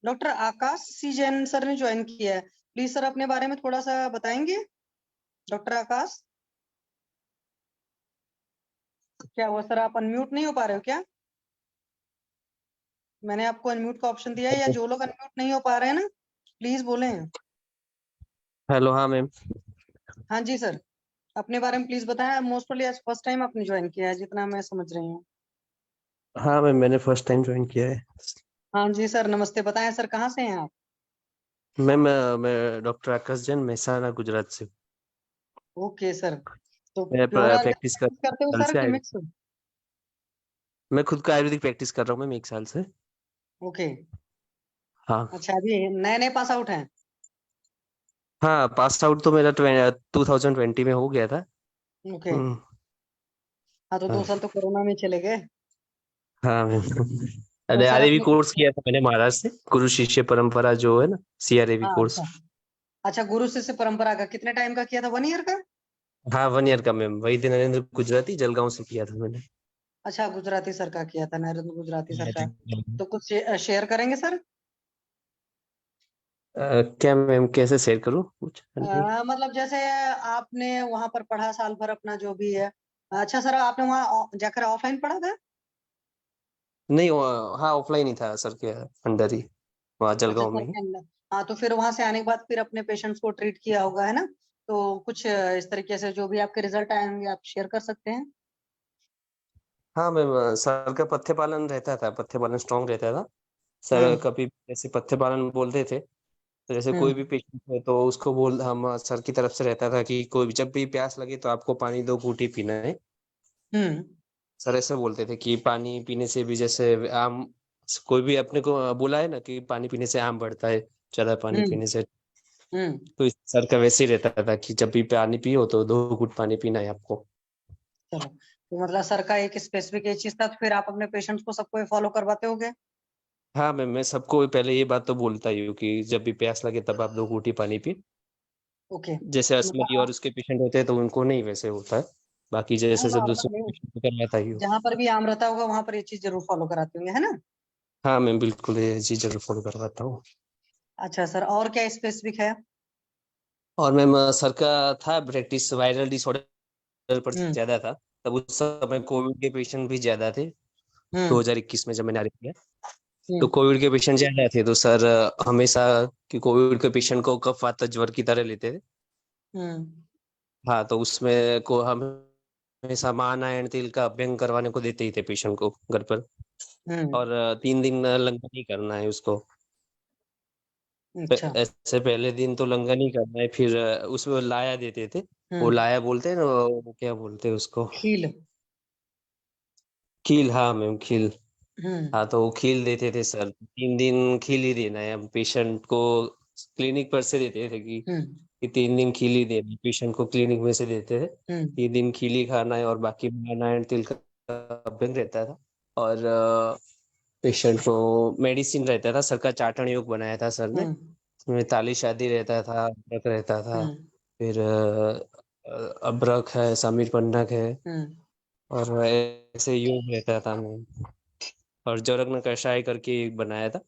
doctor Akash C Jain sir ने ज्वाइन किया है, प्लीज सर अपने बारे में थोड़ा सा बताएंगे? डॉक्टर आकाश, क्या हुआ सर, आप अनम्यूट नहीं हो पा रहे हो क्या? मैंने आपको अनम्यूट का ऑप्शन दिया है, या जो लोग अनम्यूट नहीं हो पा रहे हैं ना प्लीज बोले। हेलो, हाँ मैम। हाँ जी सर, अपने बारे में प्लीज बताएं, मोस्ट प्रोबेबली आज फर्स्ट टाइम आपने ज्वाइन किया है जितना मैं समझ रही हूँ। हाँ मैम, मैंने फर्स्ट टाइम ज्वाइन किया है। हाँ जी सर, नमस्ते, बताएं सर कहाँ से हैं आप? मैम मैं डॉक्टर आकाश जैन, मेहसाणा, गुजरात से। ओके सर, तो मैं प्योर प्रैक्टिस कर करते हो साल सर से कि आयुर्वेदिक। मिक्स? मैं खुद का आयुर्वेदिक प्रैक्टिस कर रहा हूँ मैम 1 साल से। ओके, हाँ। अच्छा अभी नए नए पास आउट हैं? हाँ, पास आउट तो मेरा 2020 में हो गया था। ओके, हम्म, हाँ तो 2 साल तो कोरोना में चले गए। हाँ मैम। तो अरे सर आरएवी अपने, कोर्स किया था मैंने महाराष्ट्र से, गुरु शिष्य परंपरा जो है ना, सीआरएवी हाँ कोर्स। अच्छा, अच्छा गुरु शिष्य परंपरा का कितने टाइम का किया था, 1 ईयर का? हाँ, 1 ईयर का मैम, वही थे नरेंद्र गुजराती, जलगांव से किया था मैंने। अच्छा गुजराती सर का किया था, नरेंद्र गुजराती सर का, अ, तो कुछ शेयर करेंगे सर? क्या मैम, कैसे शेयर करूँ कुछ? मतलब जैसे आपने वहां पर पढ़ा साल भर अपना जो भी है, अच्छा सर आपने वहाँ जाकर ऑफलाइन पढ़ा था? नहीं हाँ, ऑफलाइन ही था सर के अंडर ही, वहाँ अच्छा जलगांव सर में ही। के अंदर, हाँ तो फिर वहां से आने के बाद फिर अपने पेशेंट्स को ट्रीट किया होगा है ना, तो कुछ इस तरीके से जो भी आपके रिजल्ट आए होंगे आप शेयर कर सकते हैं। हाँ मैम, सर का पथ्य पालन रहता था, पथ्य पालन स्ट्रांग रहता था। सर हम्म। कभी जैसे पथ्य पालन बोलते थे, तो जैसे कोई हम्म। भी पेशेंट है तो उसको बोल, हम सर की तरफ से रहता था कि कोई जब भी प्यास लगे तो आपको पानी 2 घूंट ही पीना है। हम्म। सर ऐसे बोलते थे कि पानी पीने से भी, जैसे आम, कोई भी अपने को बोला है ना कि पानी पीने से आम बढ़ता है, ज्यादा पानी हम्म। पीने से। हम्म। तो इस सर का वैसे ही रहता था कि जब भी पानी पियो तो 2 घूंट पानी पीना है आपको। चलो, तो मतलब सर का एक स्पेसिफिक ये चीज था, तो फिर आप अपने पेशेंट्स को सबको फॉलो करवाते होगे? हाँ मैम, मैं सबको पहले ये बात तो बोलता ही हूँ कि जब भी प्यास लगे तब आप 2 घूंट ही पानी पी। ओके, जैसे तो मतलब अस्थमा और उसके पेशेंट होते हैं तो उनको नहीं वैसे होता है, बाकी जैसे सब दूसरे नॉर्मल पेशेंट को करवाता ही हूँ। जहाँ पर भी आम रहता होगा वहां पर ये चीज जरूर फॉलो कराते होंगे है ना? हाँ मैम, बिल्कुल ये चीज जरूर फॉलो करवाता हूँ। अच्छा सर, और क्या स्पेसिफिक है? और मैम सर का था प्रैक्टिस वायरल डिसऑर्डर पर हम्म। ज्यादा था, तब उस समय कोविड के पेशेंट भी ज्यादा थे, हम्म। 2021 में जब मैंने आरंभ किया। तो कोविड के पेशेंट ज्यादा थे, तो सर हमेशा कि कोविड के पेशेंट को कफ वात ज्वर की तरह लेते थे। हाँ, तो उसमें को हम हमेशा महानारायण तेल का अभ्यंग करवाने को देते ही थे पेशेंट को घर पर। और 3 दिन लंगर नहीं करना है उसको। अच्छा। ऐसे पहले दिन तो लंगर नहीं करना है, फिर उसमें लाया देते थे। वो लाया बोलते हैं ना, वो क्या बोलते हैं उसको, खील। खील। हाँ मैम, खील। हाँ, तो वो खील देते थे सर। 3 दिन खील ही देना है। हम पेशेंट को क्लिनिक पर से देते थे कि 3 दिन खील ही देना है। पेशेंट को क्लिनिक में से देते थे 3 दिन खील ही खाना है, और बाकी नारायण तेल का अभ्यंग रहता था। और पेशेंट को मेडिसिन रहता था। सर का चाटन योग बनाया था सर ने, उसमें ताली शादी रहता था, अदरक रहता था, फिर अबरक है, समीर पन्नक है, और ऐसे योग रहता था मैम। और जरग्न कषाय करके एक बनाया था।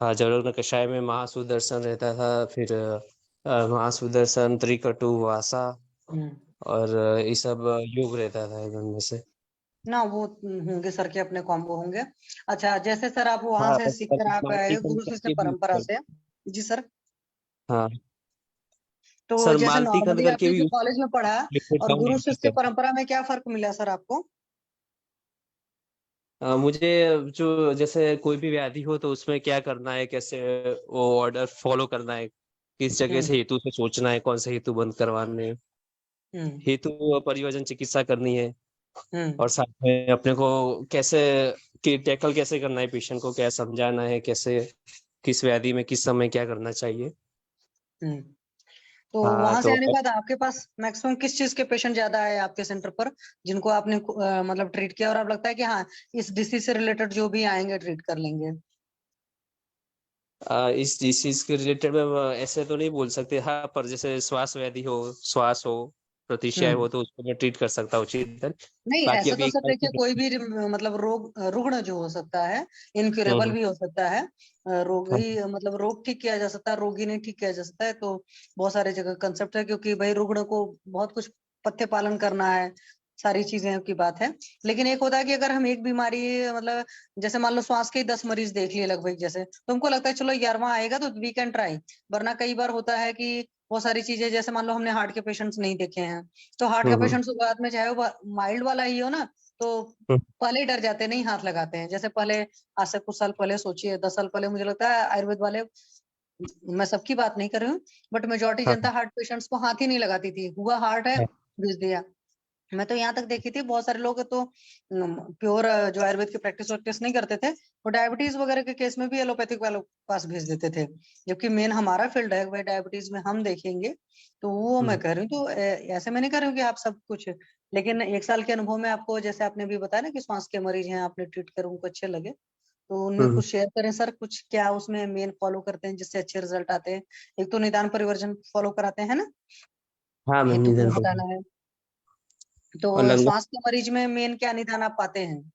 हाँ, जरग्न कषाय में महासुदर्शन रहता था, फिर महासुदर्शन, त्रिकटु, वासा, और ये सब योग रहता था इनमें से। ना वो होंगे सर के अपने कॉम्बो होंगे। अच्छा, जैसे सर आप वहां हाँ, से सीख कर आप आए गुरु शिष्य परंपरा से। जी सर। हाँ तो सर, जैसे मालती खंड नॉर्मली करके आपने भी जो कॉलेज में पढ़ा लिक्विड और फॉर्म गुरु यूज शिष्य करते परंपरा में क्या फर्क मिला सर आपको? मुझे जो जैसे कोई भी व्याधि हो तो उसमें क्या करना है, कैसे वो ऑर्डर फॉलो करना है, किस जगह से हेतु से सोचना है, कौन से हेतु बंद करवाने हैं, हेतु परिवर्जन चिकित्सा करनी है, और साथ में अपने को कैसे कि टैकल कैसे करना है, पेशेंट को क्या समझाना है, कैसे किस व्याधि में किस समय क्या करना चाहिए। तो हाँ, वहां से तो आने के बाद आपके पास मैक्सिमम किस चीज के पेशेंट ज्यादा आए आपके सेंटर पर, जिनको आपने मतलब ट्रीट किया और आप लगता है कि हाँ इस डिसीज से रिलेटेड जो भी आएंगे ट्रीट कर लेंगे? इस डिसीज के रिलेटेड में ऐसे तो नहीं बोल सकते। हाँ, पर जैसे श्वास व्याधि हो, श्वास हो, प्रतिशय हो, तो उसको मैं ट्रीट कर सकता हूँ उचित दर। नहीं, बाकी ऐसा अभी तो एक सर साल देखिए की कोई भी मतलब रुग्ण जो हो सकता है, इनक्यूरेबल भी हो सकता है। हाँ, रोगी मतलब रोग ठीक किया जा सकता है, रोगी नहीं ठीक किया जा सकता है। तो बहुत सारे जगह कंसेप्ट है, क्योंकि भाई रुग्ण को बहुत कुछ पथ्य पालन करना है, सारी चीजें की बात है। लेकिन एक होता है कि अगर हम एक बीमारी मतलब जैसे मान लो श्वास के ही 10 मरीज देख लिए लगभग, जैसे तो हमको लगता है चलो 11वां आएगा तो वी कैन ट्राई। वरना कई बार होता है कि बहुत सारी चीजें, जैसे मान लो हमने हार्ट के पेशेंट्स नहीं देखे हैं, तो हार्ट का पेशेंट शुरुआत में चाहे वो माइल्ड वाला ही हो ना, तो पहले ही डर जाते हैं, नहीं हाथ लगाते हैं। जैसे पहले आज से कुछ साल पहले सोचिए, 10 साल पहले मुझे लगता है आयुर्वेद वाले, मैं सबकी बात नहीं कर रही हूँ, बट मेजोरिटी हाँ, जनता हार्ट पेशेंट्स को हाथ ही नहीं लगाती थी। हुआ हार्ट है, हाँ, भेज दिया। मैं तो यहाँ तक देखी थी बहुत सारे लोग तो प्योर जो आयुर्वेद की प्रैक्टिस वैक्टिस नहीं करते थे, वो डायबिटीज वगैरह के केस में भी एलोपैथिक वालों के पास भेज देते थे। जबकि मेन हमारा फील्ड है भाई डायबिटीज में हम देखेंगे। तो वो मैं कह रही हूँ, तो ऐसे मैं नहीं कर रही हूँ कि आप सब कुछ, लेकिन 1 साल के अनुभव में आपको, जैसे आपने भी बताया ना कि श्वास के मरीज हैं आपने ट्रीट कर उनको अच्छे लगे, तो उनमें कुछ शेयर करें सर। कुछ क्या उसमें मेन फॉलो करते हैं जिससे अच्छे रिजल्ट आते हैं? एक तो निदान परिवर्जन फॉलो कराते हैं ना, हाँ मैम, हेतु को निधन पर। हटाना है। तो और लंगर श्वास के मरीज में मेन क्या निदान आप पाते हैं?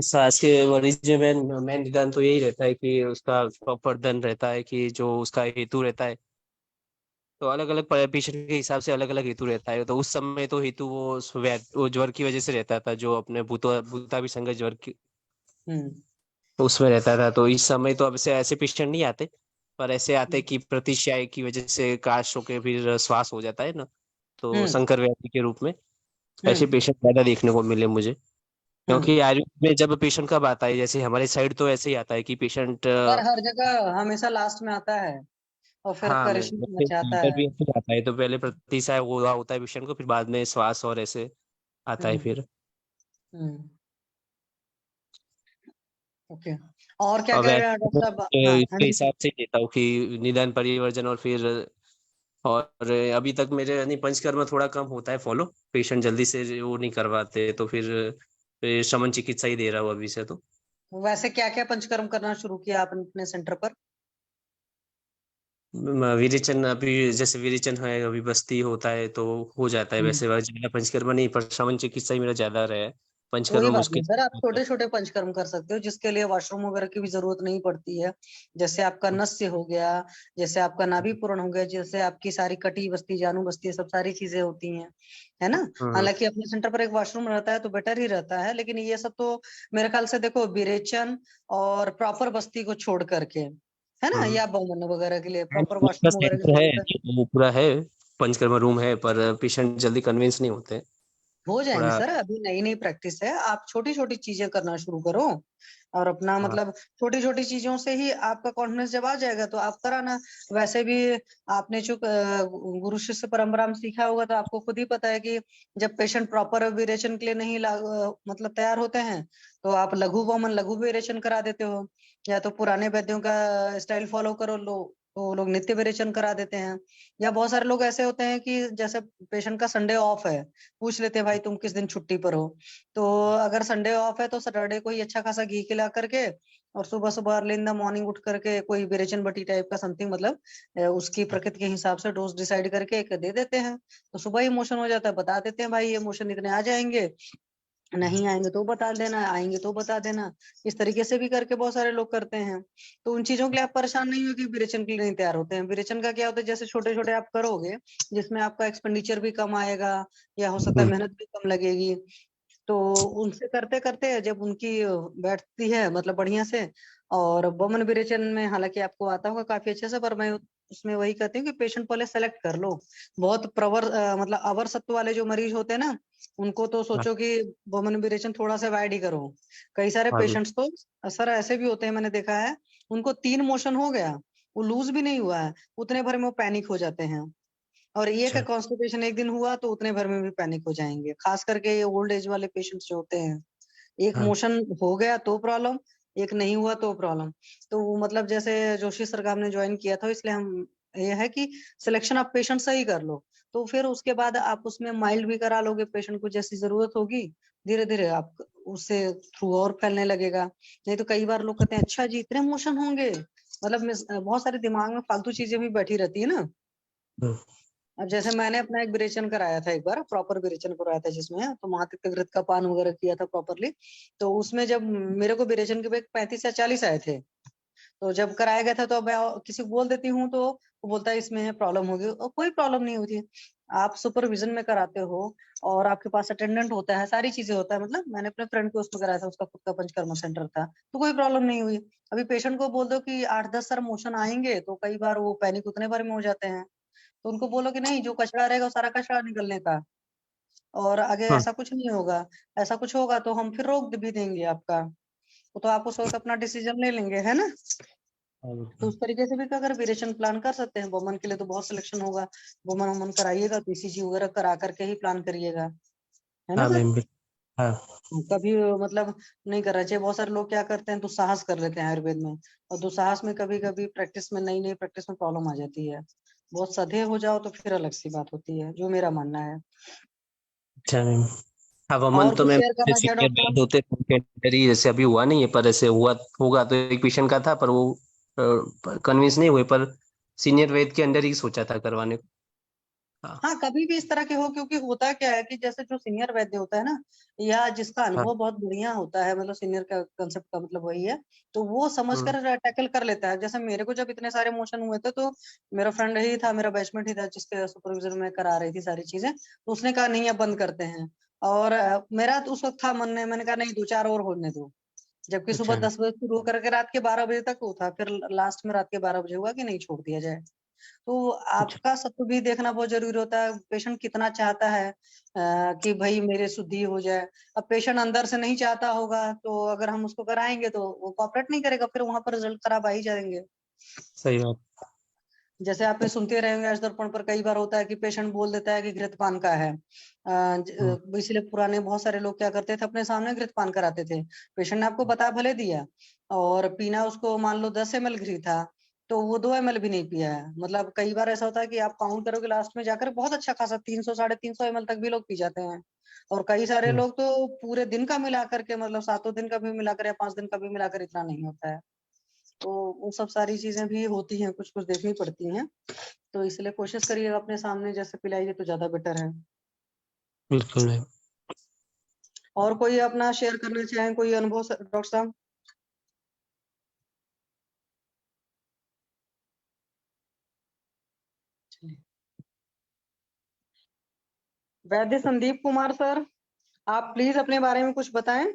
सांस के मरीज में मेन निदान तो यही रहता है कि उसका प्रॉपर दन रहता है, कि जो उसका हेतु रहता है, तो अलग अलग पेशेंट के हिसाब से अलग अलग हेतु रहता है। तो उस समय तो हेतु वो ज्वर की वजह से रहता था, जो अपने भूता विसंगत ज्वर की हम्म उसमें रहता था। तो इस समय तो अब से ऐसे पेशेंट नहीं आते, पर ऐसे आते कि प्रतिशय की वजह से काश होके फिर श्वास हो जाता है ना, तो हम्म संकर व्याधि के रूप में ऐसे हम्म पेशेंट ज्यादा देखने को मिले मुझे। हम्म क्योंकि आयुर्वेद में जब पेशेंट कब आता है, जैसे हमारे साइड तो ऐसे ही आता है कि पेशेंट, पर हर जगह हमेशा लास्ट में आता है और फिर हाँ मैम, परेशानी जैसे मचाता इधर है। भी ऐसे ही आता है। तो पहले प्रतिशय हुआ होता है पेशेंट को, फिर बाद में श्वास, और ऐसे आता है हम्म फिर। हम्म ओके। और क्या और कह रहे हैं वैसे डॉक्टर साहब? हाँ हाँ इसके जी सर। हिसाब से ही देता हूँ कि निदान परिवर्जन, और फिर और अभी तक मेरे यानी पंचकर्म थोड़ा कम होता है फॉलो, पेशेंट जल्दी से वो नहीं करवाते, तो फिर शमन चिकित्सा ही दे रहा हूँ अभी से। तो वैसे क्या क्या पंचकर्म करना शुरू किया आपने अपने सेंटर पर? विरेचन, अभी जैसे विरेचन है, अभी बस्ती होता है तो हो जाता है। हम्म वैसे वह ज्यादा पंचकर्म नहीं, पर शमन चिकित्सा ही मेरा ज्यादा रहा है। पंचकर्म कोई बात उसके नहीं सर, आप छोटे छोटे पंचकर्म कर सकते हो जिसके लिए वॉशरूम वगैरह की भी जरूरत नहीं पड़ती है। जैसे आपका नस्य हो गया, जैसे आपका नाभि पूरण हो गया, जैसे आपकी सारी कटी बस्ती, जानू बस्ती, सब सारी चीजें होती हैं, है ना। हालांकि अपने सेंटर पर एक वॉशरूम रहता है तो बेटर ही रहता है, लेकिन ये सब तो मेरे ख्याल से देखो विरेचन और प्रॉपर बस्ती को छोड़ करके, है ना, या बहुमन वगैरह के लिए प्रॉपर उसका वॉशरूम वगैरह की सेंटर है, जरूरत है। वो पूरा है, पंचकर्म रूम है, पर पेशेंट जल्दी कन्विंस नहीं होते, हो जाएंगे थोड़ा। सर, अभी नई नई प्रैक्टिस है, आप छोटी छोटी चीजें करना शुरू करो और अपना हाँ, मतलब छोटी छोटी चीजों से ही आपका कॉन्फिडेंस जब आ जाएगा तो आप कराना। वैसे भी आपने जो गुरु शिष्य परंपरा में सीखा होगा तो आपको खुद ही पता है कि जब पेशेंट प्रॉपर विरेचन के लिए नहीं मतलब तैयार होते हैं तो आप लघु वमन लघु विरेचन करा देते हो, या तो पुराने वैद्यों का स्टाइल फॉलो करो लो तो वो लोग नित्य विरेचन करा देते हैं। या बहुत सारे लोग ऐसे होते हैं कि जैसे पेशेंट का संडे ऑफ है, पूछ लेते हैं भाई तुम किस दिन छुट्टी पर हो, तो अगर संडे ऑफ है तो सैटरडे को ही अच्छा खासा घी खिला करके और सुबह सुबह अर्ली इन द मॉर्निंग उठ करके कोई विरेचन बटी टाइप का समथिंग, मतलब उसकी प्रकृति के हिसाब से डोज डिसाइड करके एक दे देते हैं, तो सुबह ही मोशन हो जाता है, बता देते हैं भाई ये मोशन इतने आ जाएंगे, नहीं आएंगे तो बता देना, आएंगे तो बता देना। इस तरीके से भी करके बहुत सारे लोग करते हैं। तो उन चीजों के लिए आप परेशान नहीं हो कि विरेचन के लिए नहीं तैयार होते हैं। विरेचन का क्या होता है, जैसे छोटे छोटे आप करोगे जिसमें आपका एक्सपेंडिचर भी कम आएगा या हो सकता है मेहनत भी कम लगेगी, तो उनसे करते करते जब उनकी बैठती है मतलब बढ़िया से, और बमन विरेचन में हालांकि आपको आता होगा काफी अच्छे से, पर मैं उसमें वही कहती हूँ कि पेशेंट पहले सेलेक्ट कर लो। बहुत प्रवर मतलब अवर सत्व वाले जो मरीज होते हैं ना, उनको तो हाँ, सोचो कि वुमेन वेरिएशन थोड़ा सा अवॉइड ही करो। कई सारे हाँ, पेशेंट्स तो सर ऐसे भी होते हैं, मैंने देखा है, उनको 3 मोशन हो गया, वो लूज भी नहीं हुआ है, उतने भर में वो पैनिक हो जाते हैं। और ये का अच्छा, कॉन्स्टिपेशन एक दिन हुआ तो उतने भर में भी पैनिक हो जाएंगे, खास करके ये ओल्ड एज वाले पेशेंट्स जो होते हैं। एक हाँ, मोशन हो गया तो प्रॉब्लम, एक नहीं हुआ तो प्रॉब्लम। तो वो मतलब जैसे जोशी सर का हमने ज्वाइन किया था, इसलिए हम ये है कि सिलेक्शन ऑफ पेशेंट सही कर लो, तो फिर उसके बाद आप उसमें माइल्ड भी करा लोगे, पेशेंट को जैसी जरूरत होगी धीरे धीरे आप उससे थ्रू और फैलने लगेगा। नहीं तो कई बार लोग कहते हैं अच्छा जी इतने मोशन होंगे, मतलब बहुत सारे दिमाग में फालतू चीजें भी बैठी रहती है ना। हम्म, अब जैसे मैंने अपना एक विरेचन कराया था, एक बार प्रॉपर विरेचन कराया था जिसमें तो महातिक्तघृत का पान वगैरह किया था प्रॉपरली, तो उसमें जब मेरे को विरेचन के 35 या 40 आए थे, तो जब कराया गया था तो मैं किसी को बोल देती हूँ तो वो बोलता है इसमें प्रॉब्लम होगी, और कोई प्रॉब्लम नहीं होती। आप सुपरविजन में कराते हो और आपके पास अटेंडेंट होता है, सारी चीजें होता है, मतलब मैंने अपने फ्रेंड को उसमें कराया था, उसका खुद का पंचकर्मा सेंटर था, तो कोई प्रॉब्लम नहीं हुई। अभी पेशेंट को बोल दो कि 8-10 सर मोशन आएंगे तो कई बार वो पैनिक उतने बार में हो जाते हैं, तो उनको बोलो कि नहीं जो कचरा रहेगा वो सारा कचरा निकलने का, और आगे हाँ, ऐसा कुछ नहीं होगा। ऐसा कुछ होगा तो हम फिर रोक भी देंगे आपका, तो आप उस वक्त अपना डिसीजन ले लेंगे, है ना। तो उस तरीके से भी अगर वेरिएशन प्लान कर सकते हैं, वुमन के लिए तो बहुत सिलेक्शन होगा। वुमन वुमन कराइएगा, पीसीजी वगैरह करा करके ही प्लान करिएगा, है ना हाँ सर। मैम, हाँ, कभी मतलब नहीं करना चाहिए। बहुत सारे लोग क्या करते हैं दुस्साहस कर लेते हैं आयुर्वेद में, और दुस्साहस में कभी कभी प्रैक्टिस में नई नई प्रैक्टिस में प्रॉब्लम आ जाती है। बहुत सधे हो जाओ तो फिर अलग सी बात होती है, जो मेरा मानना है। अच्छा मैम। हाँ, वमन और तो कुछ मैम शेयर करना चाहे सीनियर डॉक्टर। बेड होते हैं उनके अंदर ही, जैसे अभी हुआ नहीं है, पर ऐसे हुआ होगा तो एक पेशेंट का था, पर वो कन्विंस नहीं हुए, पर सीनियर वेद के अंदर ही सोचा था करवाने को। हाँ, हाँ कभी भी इस तरह के हो, क्योंकि होता क्या है कि जैसे जो सीनियर वैद्य होता है ना, या जिसका हाँ, अनुभव बहुत बढ़िया होता है, मतलब सीनियर का कंसेप्ट का मतलब वही है, तो वो समझ हम्म, कर टैकल कर लेता है। जैसे मेरे को जब इतने सारे मोशन हुए थे तो मेरा फ्रेंड ही था, मेरा बैचमेट ही था, जिसके सुपरविजन में करा रही थी सारी चीजें, तो उसने कहा नहीं अब बंद करते हैं। और मेरा तो उस वक्त था मन में, मैंने कहा नहीं 2-4 और होने दो। जबकि सुबह अच्छा, 10 बजे शुरू करके रात के 12 बजे तक वो था, फिर लास्ट में रात के 12 बजे हुआ कि नहीं छोड़ दिया जाए। तो अच्छा, आपका सत्व भी देखना बहुत जरूरी होता है, पेशेंट कितना चाहता है कि भाई मेरे शुद्धि हो जाए। अब पेशेंट अंदर से नहीं चाहता होगा तो अगर हम उसको कराएंगे तो वो कोऑपरेट नहीं करेगा, फिर वहां पर रिजल्ट खराब आ ही जाएंगे। सही बात। जैसे आपने सुनते रहेंगे आज दर्पण पर कई बार होता है कि पेशेंट बोल देता है कि घृतपान का है, हम्म, इसलिए पुराने बहुत सारे लोग क्या करते थे अपने सामने घृतपान कराते थे। पेशेंट ने आपको बता भले दिया, और पीना उसको मान लो 10 ml घृ था, तो वो 2 ml भी नहीं पिया है। मतलब कई बार ऐसा होता है कि आप काउंट करोगे लास्ट में जाकर बहुत अच्छा खासा 300-350 ml तक भी लोग पी जाते हैं। और कई सारे हम्म, लोग तो पूरे दिन का मिला करके, मतलब 7 दिन का भी मिलाकर या 5 दिन का भी मिलाकर इतना नहीं होता है। तो वो सब सारी चीजें भी होती हैं, कुछ कुछ देखनी पड़ती हैं। तो इसलिए कोशिश करिएगा अपने सामने जैसे पिलाइए तो ज्यादा बेटर है। बिल्कुल मैम। और कोई अपना शेयर करना चाहें, कोई अनुभव डॉक्टर साहब? वैद्य संदीप कुमार सर, आप प्लीज अपने बारे में कुछ बताएं।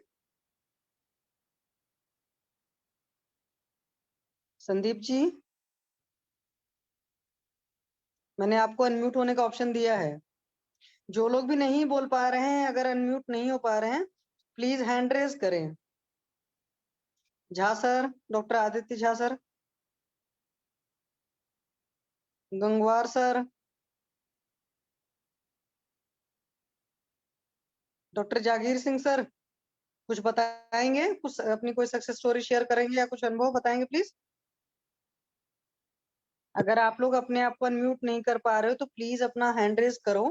संदीप जी, मैंने आपको अनम्यूट होने का ऑप्शन दिया है। जो लोग भी नहीं बोल पा रहे हैं, अगर अनम्यूट नहीं हो पा रहे हैं, प्लीज हैंड रेज करें। Jha sir, doctor Aditya Jha sir, Gangwar sir, doctor Jagir Singh sir, कुछ बताएंगे, कुछ अपनी कोई सक्सेस स्टोरी शेयर करेंगे या कुछ अनुभव बताएंगे प्लीज। अगर आप लोग अपने आप को अनम्यूट नहीं कर पा रहे हो तो प्लीज अपना हैंड रेज करो।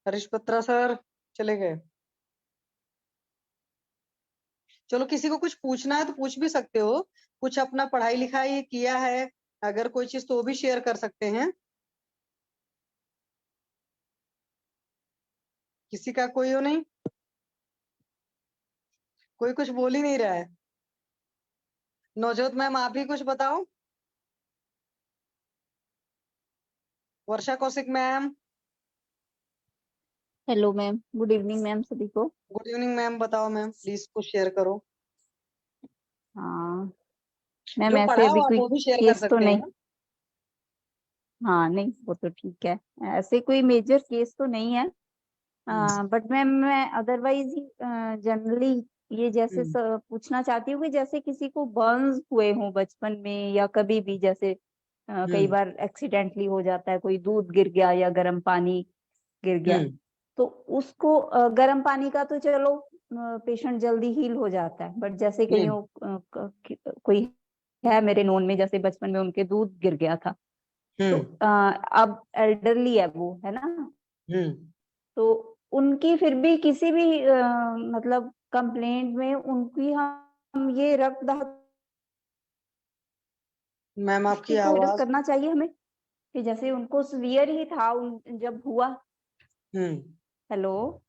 हरीश पत्रा सर चले गए। चलो, किसी को कुछ पूछना है तो पूछ भी सकते हो, कुछ अपना पढ़ाई लिखाई किया है, अगर कोई चीज तो वो भी शेयर कर सकते हैं। किसी का कोई हो नहीं, कोई कुछ बोल ही नहीं रहा है। नवजोत मैम, आप ही कुछ बताओ। Varsha Kaushik ma'am. Hello ma'am, good evening ma'am सभी को। गुड इवनिंग मैम, बताओ मैम, प्लीज कुछ शेयर करो। हाँ मैम, जो ऐसे पढ़ा अभी हो आप कोई वो भी शेयर कर केस तो सकते नहीं। हैं। हाँ नहीं, वो तो ठीक है, ऐसे कोई मेजर केस तो नहीं है। बट मैम मैं अदरवाइज जनरली ये जैसे पूछना चाहती हूँ कि जैसे किसी को बर्न्स हुए हों बचपन में या कभी भी, जैसे कई बार एक्सीडेंटली हो जाता है, कोई दूध गिर गया या गर्म पानी गिर गया, तो उसको गर्म पानी का तो चलो पेशेंट जल्दी हील हो जाता है, बट जैसे कईयों कोई है मेरे नोन में, जैसे बचपन में उनके दूध गिर गया था, तो अब एल्डरली है वो, है ना, तो उनकी फिर भी किसी भी मतलब कंप्लेंट में उनकी हम ये रक्त दाब मैम आपकी को आवाज करना चाहिए हमें, कि जैसे उनको सीवियर ही था जब हुआ। हेलो।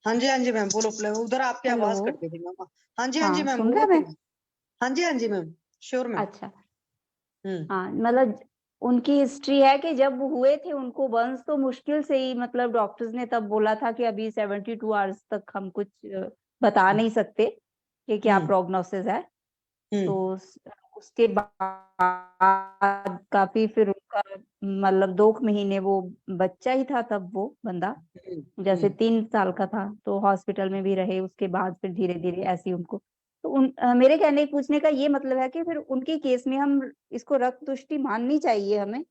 हाँ जी मैम, बोलो, उधर आपकी हेलो। आवाज कट गई थी मैम। हाँ जी मैम, सुन बोलो रहे फिर। हाँ जी मैम, श्योर मैम। अच्छा। हाँ मतलब उनकी हिस्ट्री है कि जब हुए थे उनको बर्न्स, तो मुश्किल से ही, मतलब डॉक्टर्स ने तब बोला था कि अभी 72 आवर्स तक हम कुछ बता नहीं सकते कि क्या प्रोग्नोसिस है। तो उसके बाद काफी फिर उनका मतलब 2 महीने वो बच्चा ही था तब, वो बंदा जैसे 3 साल का था, तो हॉस्पिटल में भी रहे, उसके बाद फिर धीरे धीरे ऐसे ही उनको, तो मेरे कहने पूछने का ये मतलब है कि फिर उनके केस में हम इसको रक्त तुष्टि माननी चाहिए हमें।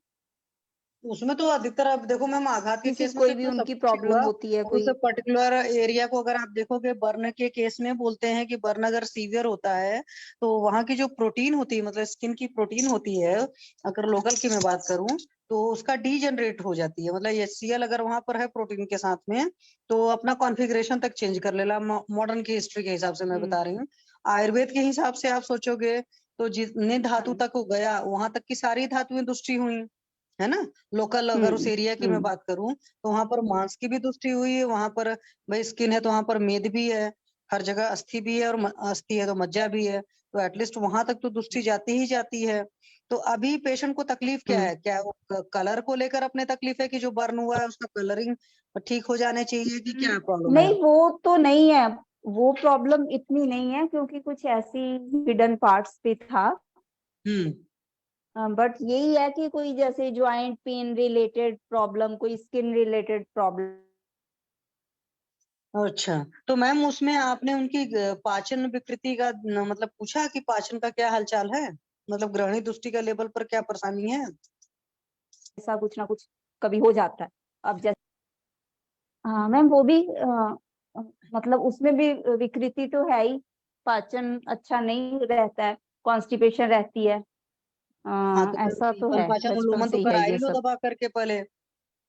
उसमें तो अधिकतर, अब देखो मैम, आघात के केस में कोई तो भी इतना सब उनकी कुछ ही प्रॉब्लम हुआ। होती है, उस कोई पर्टिकुलर एरिया को अगर आप देखोगे, बर्न के केस में बोलते हैं कि बर्न अगर सीवियर होता है तो वहां की जो प्रोटीन होती है, मतलब स्किन की प्रोटीन होती है, अगर लोकल की मैं बात करूं, तो उसका डीजनरेट हो जाती है, मतलब HCl अगर वहां पर है प्रोटीन के साथ में, तो अपना कॉन्फ़िगरेशन तक चेंज कर लेला। मॉडर्न की हिस्ट्री के हिसाब से मैं बता रही हूँ। आयुर्वेद के हिसाब से आप सोचोगे तो जितने धातु तक हो गया, वहां तक की सारी धातुएं दुष्टि हुई, है ना। लोकल अगर उस एरिया की मैं बात करूं तो वहां पर मांस की भी दुष्टि हुई है, वहां पर भाई स्किन है तो वहां पर मेद भी है, हर जगह अस्थि भी है, और अस्थि है तो मज्जा भी है, तो एटलीस्ट वहां तक तो दुष्टि जाती ही जाती है। तो अभी पेशेंट को तकलीफ क्या है? क्या वो कलर को लेकर अपने तकलीफ है कि जो बर्न हुआ है उसका कलरिंग ठीक हो जाने चाहिए, कि क्या प्रॉब्लम है? नहीं, वो तो नहीं है, वो प्रॉब्लम इतनी नहीं है, क्योंकि कुछ ऐसी हिडन पार्ट्स पे था। बट यही है कि कोई जैसे ज्वाइंट पेन रिलेटेड प्रॉब्लम, कोई स्किन रिलेटेड प्रॉब्लम। अच्छा, तो मैम उसमें आपने उनकी पाचन विकृति का मतलब पूछा कि पाचन का क्या हालचाल है, मतलब ग्रहणी दृष्टि का लेवल पर क्या परेशानी है? ऐसा कुछ ना कुछ कभी हो जाता है। अब जैसे हाँ मैम, वो भी मतलब उसमें भी विकृति तो है ही, पाचन अच्छा नहीं रहता है, कॉन्स्टिपेशन रहती है, हाँ, तो फिर ऐसा तो दीपन है, पाचन बचपन उल्लोमन से तो ही है करा ही ये लो सब। दबा करके पहले,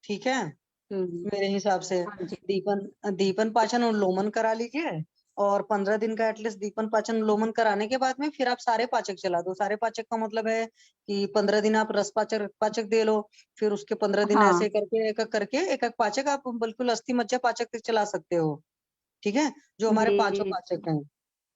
ठीक है, मेरे हिसाब से। हाँ जी। दीपन दीपन पाचन उल्लोमन करा लीजिए, और 15 दिन का एटलीस्ट दीपन पाचन लोमन कराने के बाद में फिर आप सारे पाचक चला दो। सारे पाचक का मतलब है कि 15 दिन आप रस पाचक दे लो, फिर उसके 15 दिन हाँ ऐसे करके एक एक पाचक आप बिल्कुल अस्थि मज्जा पाचक तक चला सकते हो। ठीक है, जो हमारे पांचों जी। पाचक हैं,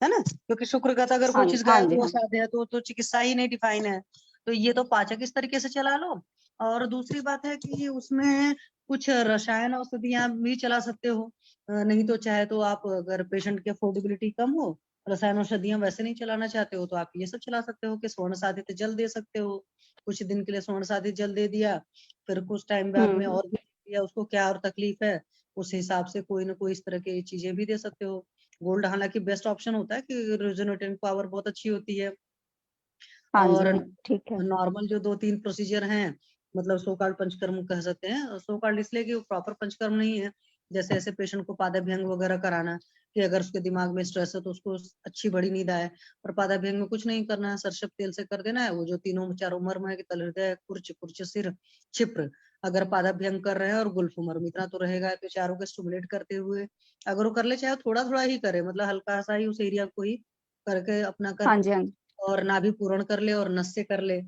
है ना, क्योंकि शुक्रगत अगर हाँ कोई चीज हाँ गायब जी हो हाँ। साध्य है तो चिकित्सा ही नहीं डिफाइन है। तो ये तो पाचक इस तरीके से चला लो। और दूसरी बात है कि उसमें कुछ रसायन औषधियां भी चला सकते हो। नहीं तो चाहे तो आप, अगर पेशेंट की अफोर्डेबिलिटी कम हो, रसायन औषधियां वैसे नहीं चलाना चाहते हो, तो आप ये सब चला सकते हो कि स्वर्ण साधित जल दे सकते हो। कुछ दिन के लिए स्वर्ण साधित जल दे दिया, फिर कुछ टाइम बाद में और भी दिया, उसको क्या और तकलीफ है उस हिसाब से कोई ना कोई इस तरह की चीजें भी दे सकते हो। गोल्ड हालांकि बेस्ट ऑप्शन होता है कि रेजोनेटिंग पावर बहुत अच्छी होती है। हाँ जी और हाँ, ठीक है। नॉर्मल जो 2-3 प्रोसीजर हैं, मतलब सो कॉल्ड पंचकर्म कह सकते हैं। सो कॉल्ड इसलिए कि वो प्रॉपर पंचकर्म नहीं है। जैसे ऐसे पेशेंट को पादाभ्यंग वगैरह कराना, कि अगर उसके दिमाग में स्ट्रेस है तो उसको अच्छी बड़ी नींद आए। और पादाभ्यंग में कुछ नहीं करना है, सरसप तेल से कर देना है। वो जो तीनों चारों मर्म है कि तल हृदय, कुर्च कुर्च सिर क्षिप्र, अगर पादाभ्यंग कर रहे हैं और गुल्फ मर्म, इतना तो रहेगा कि चारों को स्टिमुलेट करते हुए अगर वो कर ले, चाहे थोड़ा थोड़ा ही करे, मतलब हल्का सा ही उस एरिया को ही करके अपना कर, हाँ जी हाँ जी। और नाभि पूर्ण कर ले और नस से कर ले।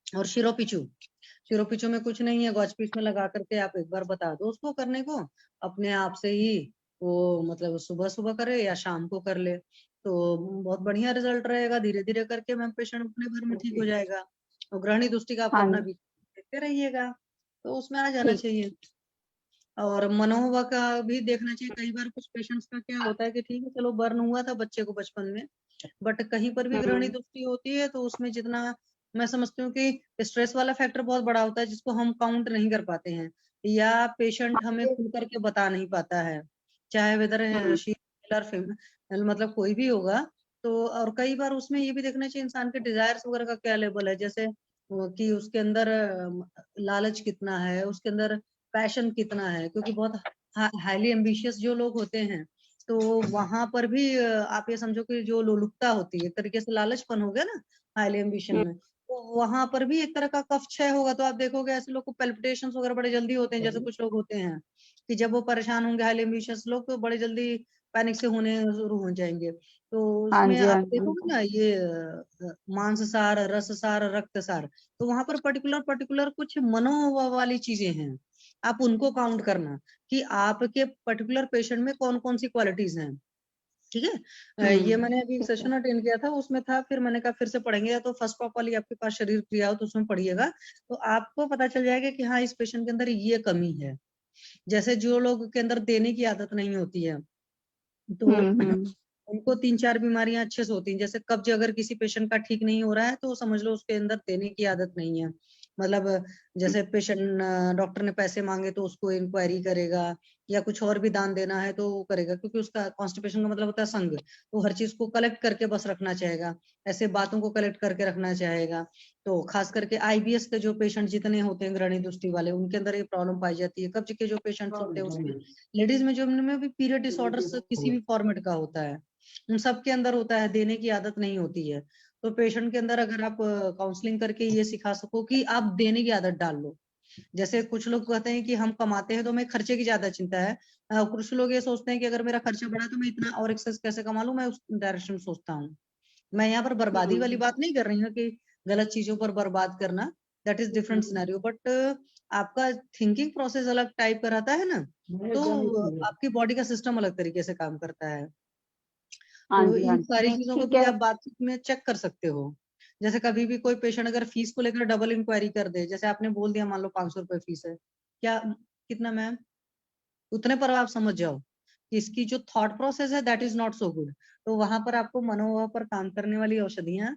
और शिरोपिचू में कुछ नहीं है, गॉचपीस में लगा करके आप एक बार बता दो उसको करने को, अपने आप से ही वो, मतलब सुबह सुबह करे या शाम को कर ले, तो बहुत बढ़िया रिजल्ट रहेगा। धीरे धीरे करके मैम पेशेंट अपने भर में ठीक हो जाएगा। और ग्रहणी दृष्टि का आप हाँ अपना जी, भी देखते रहिएगा, तो उसमें आ जाना ठीक। चाहिए। और मनोवा का भी देखना चाहिए। कई बार कुछ पेशेंट्स का क्या होता है कि ठीक है चलो बर्न हुआ था बच्चे को बचपन में, बट कहीं पर भी ग्रहणी दृष्टि होती है तो उसमें जितना मैं समझती हूँ कि स्ट्रेस वाला फैक्टर बहुत बड़ा होता है, जिसको हम काउंट नहीं कर पाते हैं, या पेशेंट हमें खुल करके बता नहीं पाता है, चाहे वेदर फीमेल, मतलब कोई भी होगा। तो और कई बार उसमें ये भी देखना चाहिए इंसान के डिजायर्स वगैरह का क्या लेवल है, जैसे कि उसके अंदर लालच कितना है, उसके अंदर पैशन कितना है, क्योंकि बहुत हाईली एम्बिशियस जो लोग होते हैं, तो वहां पर भी आप ये समझो कि जो लोलुपता होती है, एक तरीके से लालचपन हो गया ना हाईली एम्बिशन में, तो वहां पर भी एक तरह का कफ क्षय होगा। तो आप देखोगे ऐसे लोग को पैल्पिटेशंस वगैरह बड़े जल्दी होते हैं, जैसे कुछ लोग होते हैं कि जब वो परेशान होंगे हाईली एम्बिशियस लोग, तो बड़े जल्दी पैनिक से होने शुरू हो जाएंगे। तो हाँ उसमें जी आप हाँ जी। देखोगे ना ये मांस सार, रस सार, रक्त सार, तो वहां पर पर्टिकुलर कुछ मनो वाली चीजें हैं, आप उनको काउंट करना कि आपके पर्टिकुलर पेशेंट में कौन कौन सी क्वालिटीज हैं। ठीक है, ये मैंने अभी एक ठीक है। सेशन अटेंड किया था, उसमें था, फिर मैंने कहा फिर से पढ़ेंगे, या तो फर्स्ट ऑफ वाली आपके पास शरीर क्रिया हो तो उसमें पढ़िएगा, तो आपको पता चल जाएगा कि हाँ इस पेशेंट के अंदर ये कमी है। जैसे जो लोग के अंदर देने की आदत नहीं होती है, तो हम्म। उनको 3-4 बीमारियां अच्छे से होती हैं। जैसे कब्ज अगर किसी पेशेंट का ठीक नहीं हो रहा है, तो समझ लो उसके अंदर देने की आदत नहीं है। मतलब जैसे पेशेंट, डॉक्टर ने पैसे मांगे तो उसको इंक्वायरी करेगा, या कुछ और भी दान देना है तो वो करेगा, क्योंकि उसका कॉन्स्टिपेशन का मतलब होता है संग, तो हर चीज को कलेक्ट करके बस रखना चाहेगा, ऐसे बातों को कलेक्ट करके रखना चाहेगा। तो खास करके आईबीएस के जो पेशेंट जितने होते हैं ग्रहणी दृष्टि वाले, उनके अंदर ये प्रॉब्लम पाई जाती है। कब्ज के जो पेशेंट्स होते हैं उसमें, लेडीज में जो उनमें भी पीरियड डिसऑर्डर्स किसी भी फॉर्मेट का होता है, उन सबके अंदर होता है, देने की आदत नहीं होती है। तो पेशेंट के अंदर अगर आप काउंसलिंग करके ये सिखा सको कि आप देने की आदत डाल लो। जैसे कुछ लोग कहते हैं कि हम कमाते हैं तो हमें खर्चे की ज्यादा चिंता है, कुछ लोग ये सोचते हैं कि अगर मेरा खर्चा बढ़ा तो मैं इतना और एक्सेस कैसे कमा लूं, मैं उस डायरेक्शन में सोचता हूँ। मैं यहाँ पर बर्बादी वाली बात नहीं कर रही हूँ कि गलत चीजों पर बर्बाद करना, that is different scenario, but आपका थिंकिंग प्रोसेस अलग टाइप का रहता है ना, तो आपकी बॉडी का सिस्टम अलग तरीके से काम करता है। हाँ तो जी हाँ इन जी, सारी नहीं चीजों को ठीक भी है। आप बातचीत में चेक कर सकते हो। जैसे कभी भी कोई पेशेंट अगर फीस को लेकर डबल इंक्वायरी कर दे, जैसे आपने बोल दिया मान लो 500 रुपए फीस है, क्या कितना मैम, उतने पर आप समझ जाओ कि इसकी जो थॉट प्रोसेस है that is not so good. तो वहां पर आपको मनोभाव पर काम करने वाली औषधियां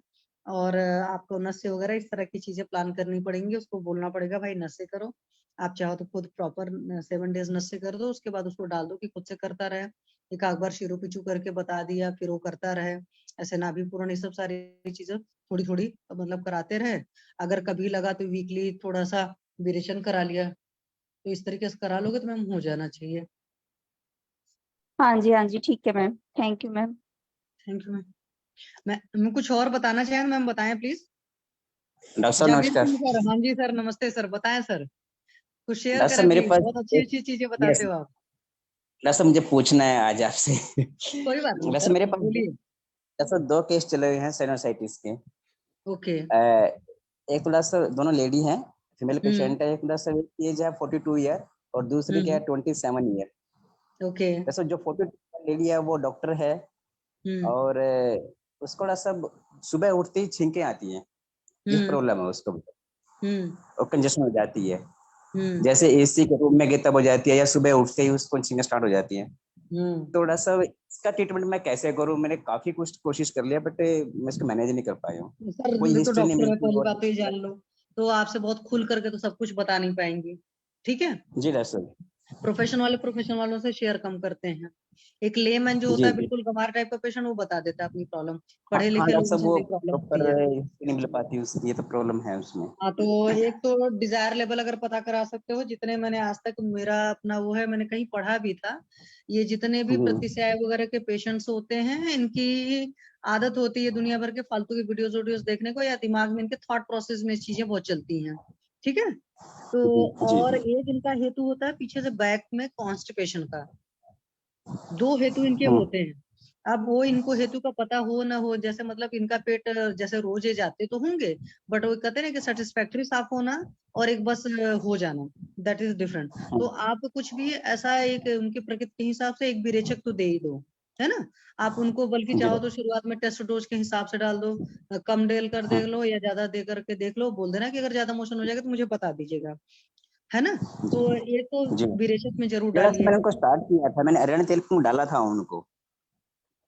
और आपको नशे वगैरह इस तरह की चीजें प्लान करनी पड़ेंगी। उसको बोलना पड़ेगा भाई नशे करो, आप चाहो तो खुद प्रॉपर 7 डेज नशे कर दो, उसके बाद उसको डाल दो कि खुद से करता रहे। एक आध बार शिरो पिचू करके बता दिया, फिर वो करता रहे, ऐसे नाभि पूर्ण, ये सब सारी चीजें थोड़ी थोड़ी मतलब कराते रहे। अगर कभी लगा तो वीकली थोड़ा सा विरेचन करा लिया, तो इस तरीके से करा लोगे तो मैम हो जाना चाहिए। हाँ जी ठीक है ma'am, thank you ma'am. Thank you ma'am. मैं कुछ और बताना चाहें मैम, बताएं प्लीज। डॉक्टर साहब जागीर नमस्कार। सिंह सर, हाँ जी सर, नमस्ते सर, बताएं सर, कुछ शेयर डॉक्टर साहब करें मेरे प्लीज, पास बहुत अच्छी अच्छी चीजें बताते यस हो आप। डॉक्टर साहब मुझे पूछना है आज आपसे। कोई बात नहीं वैसे सर, मेरे पास बोलिए। ऐसा 2 केस चले हुए हैं साइनोसाइटिस के। ओके। एक तो डॉक्टर साहब दोनों लेडी हैं, फीमेल हम्म पेशेंट है। एक डॉक्टर साहब की एज है 42 ईयर और दूसरी की है 27 ईयर। ओके। वैसे जो 42 लेडी है वो डॉक्टर है हम्म और उसको डॉक्टर साहब सुबह उठते ही छींकें आती हैं। ये हम्म प्रॉब्लम है उसको हम्म और कंजेशन हो जाती है। हम्म जैसे एसी के रूम में गए तब हो जाती है या सुबह उठते ही उसको छींकें स्टार्ट हो जाती हैं। हम्म तो डॉक्टर साहब इसका ट्रीटमेंट मैं कैसे करूं? मैंने काफी कुछ कोशिश कर लिया बट मैं इसको मैनेज नहीं कर पाया हूँ। सर कोई देखो, हिस्ट्री नहीं डॉक्टर है, मिलती पहली और बात तो ये जान लो, तो आपसे बहुत खुल करके तो सब कुछ बता नहीं पाएंगे, ठीक है। जी डॉक्टर साहब। प्रोफेशन वालों से शेयर कम करते हैं। एक लेमैन जो होता जी है, जी। बिल्कुल गंवार टाइप का पेशेंट, वो बता देता है अपनी प्रॉब्लम। हाँ पढ़े हाँ लिखे डॉक्टर लोगों साहब से वो नहीं प्रॉब्लम प्रॉपर होती है। हिस्ट्री नहीं मिल पाती उसकी, ये तो प्रॉब्लम है उसमें। हाँ, तो एक तो डिजायर लेवल अगर पता करा सकते हो, जितने मैंने आज तक, मेरा अपना वो है, मैंने कहीं पढ़ा भी था, ये जितने भी जी प्रतिशय वगैरह के पेशेंट्स होते हैं, इनकी आदत होती है दुनिया भर के फालतू की वीडियोस देखने को, या दिमाग में इनके थॉट प्रोसेस में चीजें बहुत चलती हैं, ठीक है। तो जी और जी। एक इनका हेतु होता है पीछे से बैक में कॉन्स्टिपेशन का। 2 हेतु इनके हम्म, होते हैं। अब वो इनको हेतु का पता हो ना हो, जैसे मतलब इनका पेट जैसे रोजे जाते तो होंगे, बट वो कहते हैं ना कि सेटिस्फैक्टरी साफ होना और एक बस हो जाना, दैट इज डिफरेंट। तो आप कुछ भी ऐसा एक उनकी प्रकृति के हिसाब से एक विरेचक तो दे ही दो, है ना। आप उनको बल्कि जी चाहो तो शुरुआत में टेस्ट डोज के हिसाब से डाल दो, कम डेल कर देख लो या ज्यादा दे करके देख लो, बोल देना कि अगर ज्यादा मोशन हो जाएगा तो मुझे बता दीजिएगा, है ना। तो ये तो जी। विरेचक में जरूर डॉक्टर साहब डालिए। मैंने उनको स्टार्ट किया था, मैंने अरियन तेल क्यों डाला था उनको,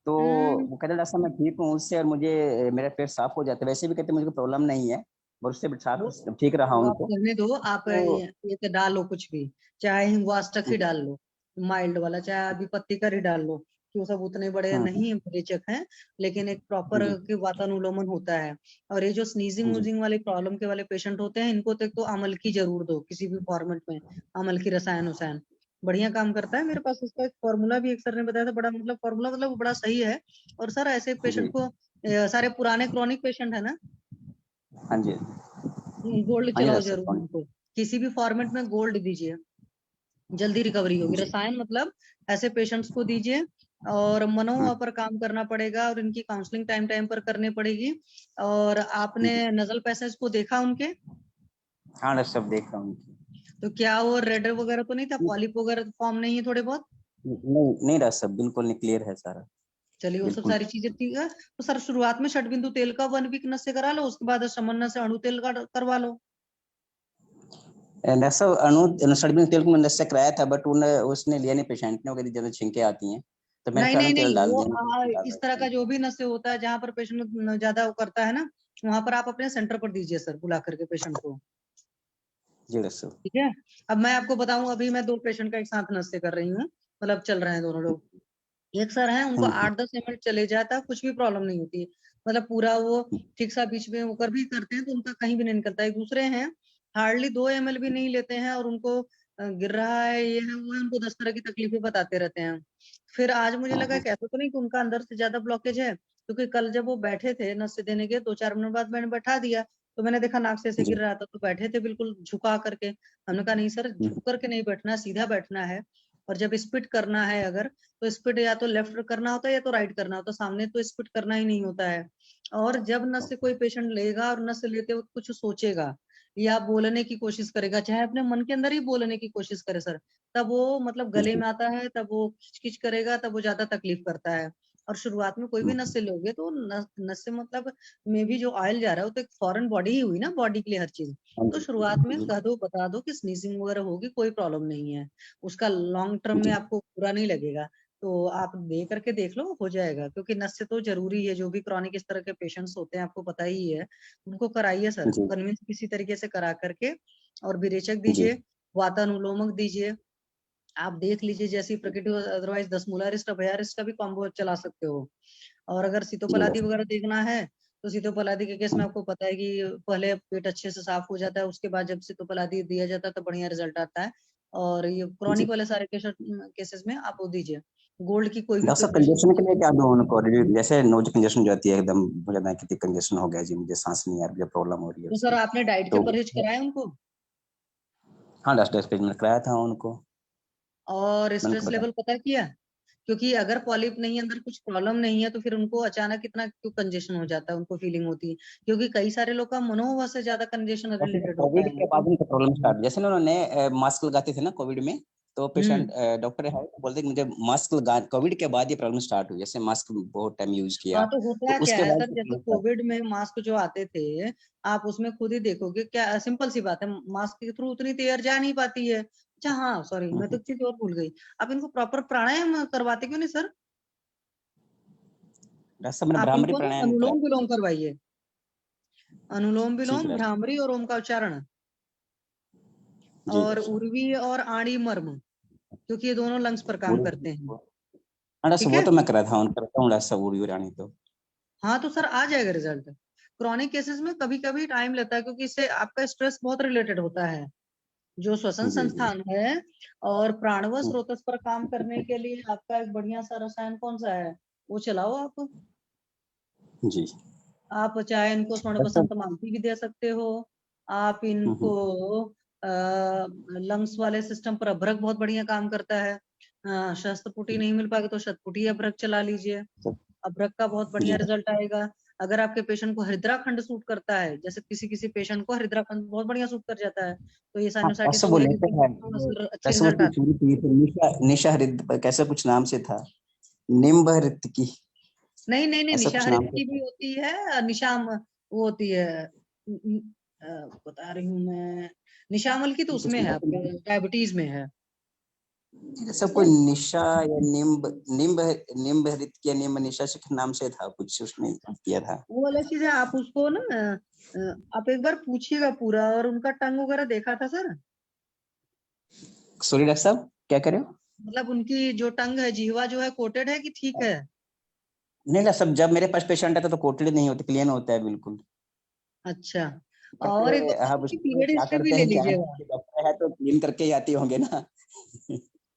तो हम्म वो कहते डॉक्टर साहब मैं ठीक हूँ उससे और मुझे मेरा पेट साफ हो जाता है। वैसे भी कहते मुझे प्रॉब्लम नहीं है और उससे भी वो साफ ठीक रहा वो आप उनको। करने दो, आप तो ये तो डालो कुछ भी, चाहे हिंगवाष्टक ही डाल लो माइल्ड वाला, चाहे अभी पत्ती का ही डाल लो, कि वो सब उतने बड़े हम्म, नहीं रेचक हैं, लेकिन एक प्रॉपर जी के वातानुलोमन होता है। और ये जो स्नीजिंग जी वूजिंग वाले प्रॉब्लम के वाले पेशेंट होते हैं, इनको तो अमल की जरूर दो किसी भी फॉर्मेट में, अमल की रसायन उसायन बढ़िया काम करता है। मेरे पास इसका एक फॉर्मूला भी एक सर ने बताया था, बड़ा मतलब फॉर्मूला मतलब बड़ा सही है। और सर ऐसे पेशेंट जी। को सारे पुराने क्रॉनिक पेशेंट है ना, हाँ जी गोल्ड हाँ जी चलाओ डॉक्टर जरूर साहब। उनको, किसी भी फॉर्मेट में गोल्ड दीजिए, जल्दी रिकवरी होगी। जी रसायन मतलब ऐसे पेशेंट्स को दीजिए, और हम्म, मनोवा पर काम करना पड़ेगा, और इनकी काउंसलिंग टाइम टाइम पर करनी पड़ेगी। और आपने जी। नजल पैसेज को देखा उनके, हाँ डॉक्टर साहब देख रहा हूँ। तो क्या वो रेड वगैरह तो नहीं था, पॉलिप वगैरह फॉर्म नहीं है थोड़े बहुत। नहीं नहीं डॉक्टर साहब बिल्कुल नहीं, क्लियर है सारा। चलिए वो सब बिल्कुल सारी चीजें ठीक है। तो सर शुरुआत में षटबिंदु तेल का 1 वीक नस से करा लो, उसके बाद समन्ना से अणु तेल का करवा लो। डॉक्टर साहब अनु सड़बिन तेल को मैंने कराया था बट उसने लिया नहीं, पेशेंट ने, वो कहती ज्यादा छिंके आती हैं तो मैंने नहीं फिर नहीं अनु तेल नहीं, डाल वो दिया। इस तरह का जो भी नशे होता है, जहाँ पर पेशेंट ज्यादा वो करता है ना, वहां पर आप अपने सेंटर पर दीजिए सर, बुला करके पेशेंट को, जी डॉक्टर साहब। ठीक है। अब मैं आपको बताऊं, अभी मैं 2 पेशेंट का एक साथ नशे कर रही हूँ, मतलब चल रहे हैं दोनों लोग। एक सर है, उनको हम्म, 8-10 ml चले जाता, कुछ भी प्रॉब्लम नहीं होती, मतलब पूरा वो ठीक सा बीच में होकर भी करते हैं तो उनका कहीं भी नहीं निकलता है। दूसरे हैं हार्डली 2 ml भी नहीं लेते हैं, और उनको गिर रहा है, ये है वो है, उनको 10 तरह की तकलीफें बताते रहते हैं। फिर आज मुझे लगा कि ऐसा तो नहीं कि उनका अंदर से ज्यादा ब्लॉकेज है, क्योंकि कल जब वो बैठे थे नस देने के 2-4 मिनट बाद मैंने बैठा दिया, तो मैंने देखा नाक से ऐसे जी गिर रहा था, तो बैठे थे बिल्कुल झुका करके। हमने कहा नहीं सर, हम्म, झुक करके नहीं बैठना, सीधा बैठना है। और जब स्पिट करना है अगर, तो स्पिट या तो लेफ्ट करना होता है या तो राइट करना होता है, सामने तो स्पिट करना ही नहीं होता है। और जब नस से कोई पेशेंट लेगा और नस से लेते वक्त कुछ सोचेगा या बोलने की कोशिश करेगा, चाहे अपने मन के अंदर ही बोलने की कोशिश करे सर, तब वो मतलब गले जी में आता है, तब वो खिच करेगा, तब वो ज्यादा तकलीफ करता है। और शुरुआत में कोई भी नस से लोगे तो नस से मतलब में भी जो ऑयल जा रहा है वो तो एक फॉरेन बॉडी ही हुई ना, बॉडी के लिए हर चीज। हाँ तो जी शुरुआत में जी कह दो, बता दो कि स्नीजिंग वगैरह होगी, कोई प्रॉब्लम नहीं है, उसका लॉन्ग टर्म में जी आपको बुरा नहीं लगेगा। तो आप दे करके देख लो, हो जाएगा, क्योंकि नस से तो जरूरी है, जो भी क्रॉनिक इस तरह के पेशेंट्स होते हैं आपको पता ही है, उनको कराइए सर, जी कन्विंस किसी तरीके से करा करके। और विरेचक जी दीजिए, वातानुलोमक दीजिए, आप देख लीजिए जैसी प्रकृति हो, अदरवाइज 10 मूलारिस्ट अभयारिस्ट का भी कॉम्बो चला सकते हो। और अगर जी सीतोपलादी वगैरह देखना है, तो सीतोपलादी के केस में आपको पता है कि पहले पेट अच्छे से साफ हो जाता है, उसके बाद जब सीतोपलादी दिया जाता है तो बढ़िया रिजल्ट आता है। और ये जी। क्रॉनिक वाले सारे केसेस में आप वो दीजिए, गोल्ड की कोई भी डॉक्टर साहब प्रिपरेशन कंजेशन के लिए दीजिए। क्या दूं उनको? जैसे नोज कंजेशन जो आती है एकदम, मुझे ना कितनी कंजेशन हो गया जी, मुझे सांस नहीं आ रही, मुझे प्रॉब्लम हो रही है तो सर उसकी। आपने डाइट के तो परहेज कराए उनको? हाँ डॉक्टर एक्सपेरिमेंट कराया था उनको। और स्ट्रेस बिल्कुल। लेवल पता किया? क्योंकि अगर पॉलिप नहीं है, अंदर कुछ प्रॉब्लम नहीं है, तो फिर उनको अचानक इतना क्यों कंजेशन हो जाता है, उनको फीलिंग होती है, क्योंकि कई सारे लोग का मनोहवा से ज्यादा कंजेशन रिलेटेड होता कोविड है। के बाद उनका प्रॉब्लम स्टार्ट, जैसे ना उन्होंने मास्क लगाते थे ना कोविड में, तो पेशेंट डॉक्टर है बोलते कि मुझे मास्क लगा, कोविड के बाद ये प्रॉब्लम स्टार्ट हुई, जैसे मास्क बहुत टाइम यूज किया, हाँ, तो तो होता क्या उसके है बाद सर, जैसे कोविड में मास्क जो आते थे, आप उसमें खुद ही देखोगे, क्या सिंपल सी बात है, मास्क के थ्रू उतनी तो एयर जा नहीं पाती है। अच्छा हाँ, सॉरी, मैं तो एक चीज और भूल गई, आप इनको प्रॉपर प्राणायाम करवाते क्यों नहीं सर? डॉक्टर साहब मैंने आप भ्रामरी इनको ना प्राणायाम करा। अनुलोम विलोम करवाइए, अनुलोम ठीक विलोम, है भ्रामरी और ओम का उच्चारण, जी और डॉक्टर उर्वी और आड़ी मर्म, क्योंकि ये दोनों लंग्स पर काम करते हैं। हाँ, ठीक वो है, तो मैं करा था, उनका करता हूँ डॉक्टर साहब, उड़ी रानी तो। हाँ तो सर आ जाएगा रिजल्ट। क्रॉनिक केसेस में कभी कभी टाइम लेता है, क्योंकि इससे आपका स्ट्रेस बहुत रिलेटेड होता है। जो श्वसन जी जी संस्थान है और प्राणव स्रोतस पर काम करने के लिए आपका एक बढ़िया सा रसायन कौन सा है, वो चलाओ आप। जी आप चाहे इनको स्वर्ण डॉक्टर बसंत मालती भी दे सकते हो, आप इनको लंग्स वाले सिस्टम पर अभ्रक बहुत बढ़िया काम करता है। शस्त्रपुटी नहीं मिल पाएगा तो शतपुटी अभ्रक चला लीजिए, अभ्रक का बहुत बढ़िया जी रिजल्ट आएगा। अगर आपके पेशेंट को हृदराखंड सूट करता है, जैसे किसी किसी पेशेंट को हृदराखंड बहुत बढ़िया सूट कर जाता है, तो ये हाँ, साइनोसाइटिस ऐसा वो वगैरह की लेते हैं, अच्छे ऐसा वो रिजल्ट आते हैं। चूरी पी थी, निशा हृद कैसा कुछ नाम से था, निम्ब हृद की, नहीं नहीं नहीं, ऐसा निशा कुछ हरित नाम से की भी था। होती है, निशाम वो होती है, बता रही हूँ मैं, निशामल की तो उसमें है, आपके डायबिटीज में है। सब कोई निशा या निम्ब, निम्ब निम्ब हृद की या निम्ब निशा से नाम से था कुछ, उसने किया था। वो अलग चीज है, आप उसको ना आप एक बार पूछिएगा पूरा, और उनका टंग वगैरह देखा था सर? सॉरी डॉक्टर साहब, क्या कर रहे हो? मतलब उनकी जो टंग है, जिहवा जो है, कोटेड है कि ठीक है? नहीं डॉक्टर साहब, जब मेरे पास पेशेंट आता तो कोटेड नहीं होते, क्लीन होता है बिल्कुल। अच्छा, बट और एक बार हम उनकी उसमें पीरियड क्या हिस्ट्री भी करते ले हैं, क्या लीजिएगा। डॉक्टर है तो क्लीन करके ही आती होंगे ना।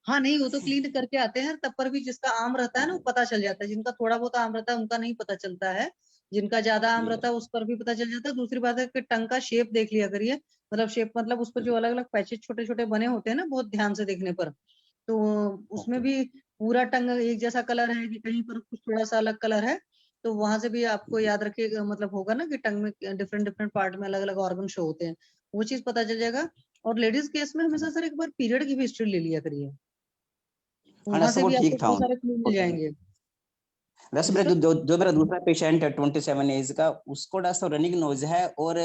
हाँ नहीं, वो तो क्लीन करके आते हैं, तब पर भी जिसका आम रहता है ना, वो पता चल जाता है, जिनका थोड़ा बहुत आम रहता है उनका नहीं पता चलता है, जिनका ज्यादा आम जी रहता है उस पर भी पता चल जाता है। दूसरी बात है कि टंग का शेप देख लिया करिए, मतलब शेप मतलब उस पर जो अलग अलग पैचेस छोटे छोटे बने होते हैं ना, बहुत ध्यान से देखने पर, तो उसमें भी पूरा टंग एक जैसा कलर है कि कहीं पर कुछ थोड़ा सा अलग कलर है, तो वहां से भी आपको याद रखिएगा, मतलब होगा ना कि टंग में डिफरेंट डिफरेंट पार्ट में अलग अलग ऑर्गन शो होते हैं, वो चीज पता चल जाएगा। और लेडीज केस में हमेशा सर एक बार पीरियड की भी हिस्ट्री ले लिया करिए, हाँ वहां डॉक्टर से साहब, वो भी आपको ठीक था बहुत सारे क्लू मिल उनका। जाएंगे। वैसे जी मेरा सर, जो मेरा दूसरा पेशेंट है 27 एज का, उसको डॉक्टर साहब रनिंग नोज है, और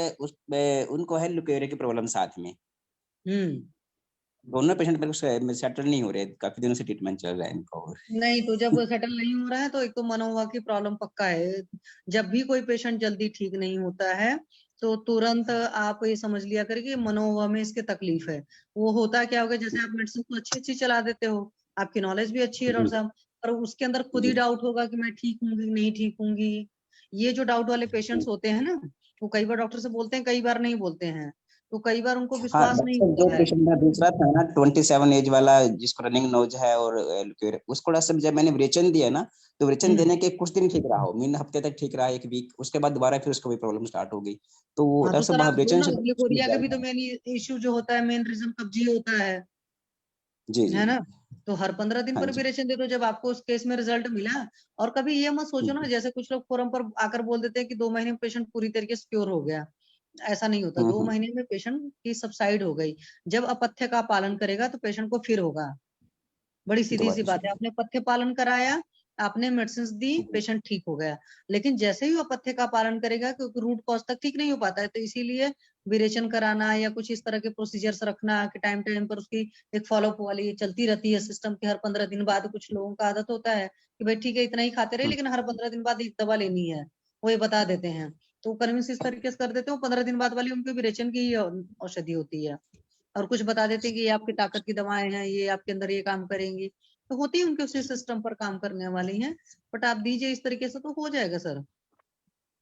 उनको है ल्यूकेरिया की प्रॉब्लम साथ में। हम्म, दोनों पेशेंट मेरे को सेटल नहीं हो रहे, काफी दिनों से ट्रीटमेंट चल रहा है इनका। और नहीं तो जब सेटल नहीं हो रहा है तो एक तो मनोवा की प्रॉब्लम पक्का है। जब भी कोई पेशेंट जल्दी ठीक नहीं होता है, तो तुरंत आप ये समझ लिया करिए कि मनोवा में इसके तकलीफ है। वो होता क्या होगा, जैसे आप मेडिसिन तो अच्छी अच्छी चला देते हो, आपकी नॉलेज भी अच्छी है डॉक्टर जी साहब, पर उसके अंदर खुद ही जी डाउट होगा कि मैं ठीक हूँगी नहीं ठीक हूँगी। ये जो डाउट वाले पेशेंट्स होते हैं ना, वो कई बार डॉक्टर से बोलते हैं, कई बार नहीं बोलते हैं, तो कई बार उनको हाँ विश्वास डॉक्टर नहीं साहब, जो होता है। पेशेंट मेरा दूसरा था ना 27 एज वाला, जिसको रनिंग नोज है और ल्यूकेरिया, उसको डॉक्टर साहब जब मैंने विरेचन दिया ना, तो विरेचन हम्म, देने के कुछ दिन ठीक रहा हो, मीन हफ्ते तक ठीक रहा, एक वीक, उसके बाद दोबारा फिर उसको भी प्रॉब्लम स्टार्ट हो गई। तो हाँ डॉक्टर तो साहब सर वहाँ आप दो विरेचन ना, से ग्लिकोरिया का भी तो मेन इश्यू जो होता है, मेन रीजन कब्जी होता जी जी है ना? तो हर 15 दिन हाँ पर जी वेरिएशन दे दो जब आपको उस केस में रिजल्ट मिला। और कभी ये मत सोचो ना, जैसे कुछ लोग फोरम पर आकर बोल देते हैं कि 2 महीने में पेशेंट पूरी तरीके से क्योर हो गया। ऐसा नहीं होता, दो हम्म। महीने में पेशेंट की सबसाइड हो गई। जब अपथ्य का पालन करेगा तो पेशेंट को फिर होगा। बड़ी तो सीधी बात सी तो बात है, सही आपने पथ्य पालन कराया, आपने मेडिसिन दी, है। पेशेंट ठीक हो गया। लेकिन जैसे ही वो पथ्य का पालन करेगा, क्योंकि रूट कॉज तक ठीक नहीं हो पाता है, तो इसीलिए विरेचन कराना या कुछ इस तरह के प्रोसीजर्स रखना कि टाइम टाइम पर उसकी एक फॉलोअप वाली चलती रहती है सिस्टम के। हर 15 दिन बाद कुछ लोगों का आदत होता है कि भाई ठीक है इतना ही खाते रहे, लेकिन हर 15 दिन बाद एक दवा लेनी है, वो ये बता देते हैं। तो कन्विंस इस तरीके से कर देते हो, 15 दिन बाद वाली उनके विरेचन की ही औषधि होती है। और कुछ बता देते हैं कि ये आपकी ताकत की दवाएं हैं, ये आपके अंदर ये काम करेंगी, तो होती है उनके उसी सिस्टम पर काम करने वाली हैं। बट आप दीजिए इस तरीके से तो हो जाएगा सर।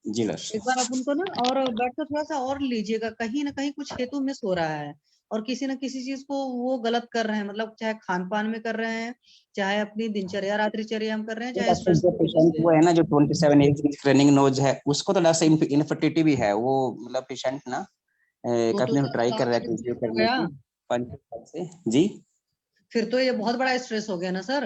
जी डॉक्टर एक बार आप उनको ना और बैठकर थोड़ा सा और लीजिएगा, कहीं ना कहीं कुछ हेतु मिस हो रहा है, और किसी न किसी चीज को वो गलत कर रहे हैं, मतलब चाहे खान पान में कर रहे हैं, चाहे अपनी दिनचर्या रात्रिचर्या में कर रहे हैं, चाहे डॉक्टर, स्ट्रेस जो की वजह पेशेंट से। वो है ना, जो 27 एज की रनिंग नोज है, उसको तो डॉक्टर साहब इनफर्टिलिटी भी है वो, मतलब पेशेंट ना तो काफी सर ट्राई कर काम कर रहा है करेंगे कंसीव हो करने गया, की 5 साल से। जी फिर तो ये बहुत बड़ा स्ट्रेस हो गया ना सर।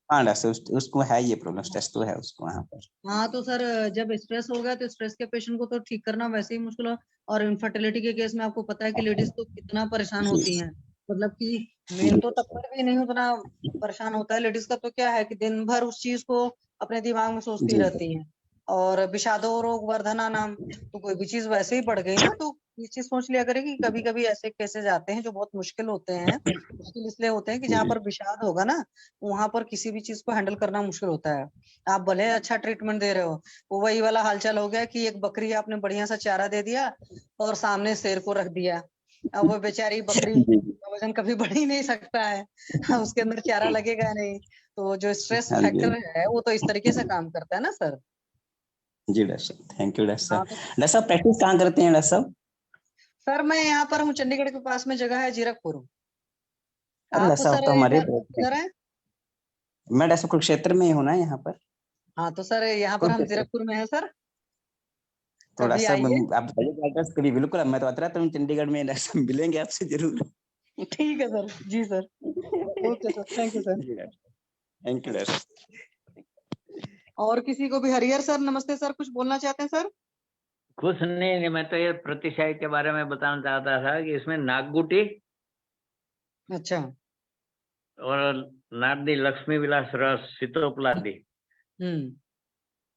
हाँ डॉक्टर साहब, उसको है ये प्रॉब्लम, स्ट्रेस तो है उसको वहाँ पर। हाँ तो सर जब स्ट्रेस हो गया तो स्ट्रेस के पेशेंट को तो ठीक करना वैसे ही मुश्किल है। और इनफर्टिलिटी के केस में आपको पता है कि लेडीज तो कितना परेशान होती हैं, मतलब कि मेल तो तब पर भी नहीं उतना परेशान होता है। लेडीज का तो क्या है कि दिन भर उस चीज को अपने दिमाग में सोचती जी रहती हैं। और विषादो रोग वर्धना नाम, तो कोई भी चीज वैसे ही बढ़ गई ना तो ये चीज सोच लिया करें कि कभी कभी ऐसे केसेस आते हैं जो बहुत मुश्किल होते हैं। मुश्किल इसलिए होते हैं कि जहाँ पर विषाद होगा ना वहां पर किसी भी चीज को हैंडल करना मुश्किल होता है। आप भले अच्छा ट्रीटमेंट दे रहे हो, वो वही वाला हालचाल हो गया कि एक बकरी आपने बढ़िया सा चारा दे दिया और सामने शेर को रख दिया। अब वो बेचारी बकरी का वजन कभी बढ़ ही नहीं सकता है, उसके अंदर चारा लगेगा नहीं। तो जो स्ट्रेस हाँ जी फैक्टर है वो तो इस तरीके से काम करता है ना सर। जी डॉक्टर साहब, थैंक यू डॉक्टर साहब। हाँ तो डॉक्टर साहब प्रैक्टिस कहाँ करते हैं डॉक्टर साहब? सर मैं यहाँ पर हूँ, चंडीगढ़ के पास में जगह है जीरकपुर। अरे आप डॉक्टर साहब सर तो हमारे इधर है? मैं डॉक्टर कुरुक्षेत्र में ही हूँ ना यहाँ पर। हाँ तो सर यहाँ पर हम कुरुक्षेत्र जीरकपुर में है सर, तो डॉक्टर कभी साहब आइए। आप बताइए एड्रेस कभी, बिल्कुल मैं तो आता रहता हूँ चंडीगढ़ में, डॉक्टर साहब मिलेंगे आपसे जरूर। ठीक है सर, जी sir, okay sir, thank you sir. जी डॉक्टर, थैंक यू डॉक्टर। और किसी को भी, हरिहर सर नमस्ते सर, कुछ बोलना चाहते हैं सर? कुछ नहीं, मैं तो ये प्रतिशाही के बारे में बताना चाहता था कि इसमें नागगुटी अच्छा। और नारदी लक्ष्मी विलास रस, सीतोपलादी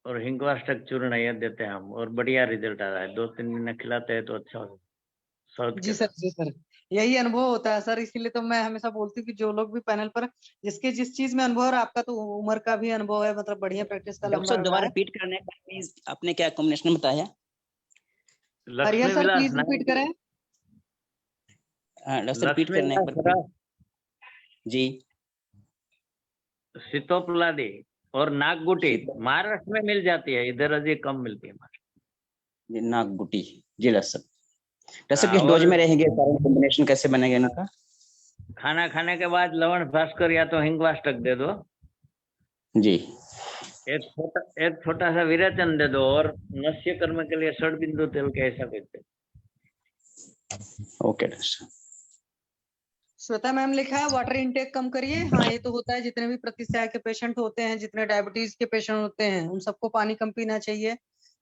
और हिंगवाष्टक चूर्ण ये देते हैं हम, और बढ़िया रिजल्ट आ रहा है। 2-3 दिन खिलाते हैं तो अच्छा हो। साउथ जी सर, जी सर, यही अनुभव होता है सर, इसीलिए तो मैं हमेशा बोलती हूँ कि जो लोग भी पैनल पर जिसके जिस चीज में अनुभव है, आपका तो उम्र का भी अनुभव है, मतलब बढ़िया प्रैक्टिस का डॉक्टर लंबा साहब रहा दोबारा है। रिपीट करने का प्लीज, आपने क्या कॉम्बिनेशन बताया? Harihar Lakshmi sir Vilas please repeat करें। डॉक्टर साहब रिपीट लक्ष्मी करने विलास पर रस, जी। सीतोपलादी और नागगुटी महाराष्ट्र में मिल जाती है, इधर अभी कम मिलती है। जी नागगुटी, जी डॉक्टर साहब। डॉक्टर साहब किस और डोज में रहेंगे, कॉम्बिनेशन कैसे बनेगा इनका? खाना खाने के बाद लवण भास्कर या तो हिंगवाष्टक दे दो जी। एक छोटा सा विरेचन दे दो, और नस्य कर्म के लिए षडबिंदु तेल के ऐसा कुछ दे। ओके डॉक्टर साहब। श्वेता मैम लिखा है वाटर इनटेक कम करिए। हाँ ये तो होता है, जितने भी प्रतिशय के पेशेंट होते हैं, जितने डायबिटीज के पेशेंट होते हैं, उन सबको पानी कम पीना चाहिए।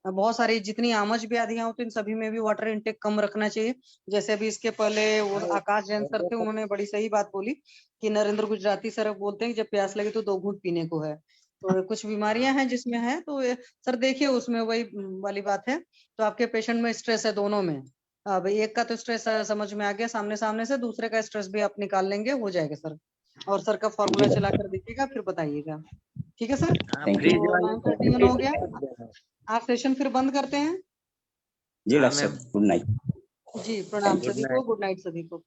बहुत सारी जितनी आमज व्याधियां होती हैं इन सभी में भी वाटर इनटेक कम रखना चाहिए। जैसे अभी इसके पहले वो आकाश जैन सर थे, उन्होंने बड़ी सही बात बोली कि नरेंद्र गुजराती सर बोलते हैं कि जब प्यास लगे तो 2 घूंट पीने को है। तो कुछ बीमारियां हैं जिसमें है, तो सर देखिए उसमें वही वाली बात है। तो आपके पेशेंट में स्ट्रेस है दोनों में। भाई एक का तो स्ट्रेस समझ में आ गया सामने सामने से, दूसरे का स्ट्रेस भी आप निकाल लेंगे, हो जाएगा सर। और सर का फॉर्मूला चला कर देखिएगा फिर बताइएगा, ठीक है सर। थैंक तो 9:31 हो गया, आप सेशन फिर बंद करते हैं। जी डॉक्टर साहब, गुड नाइट। जी प्रणाम सभी को, गुड नाइट सभी को।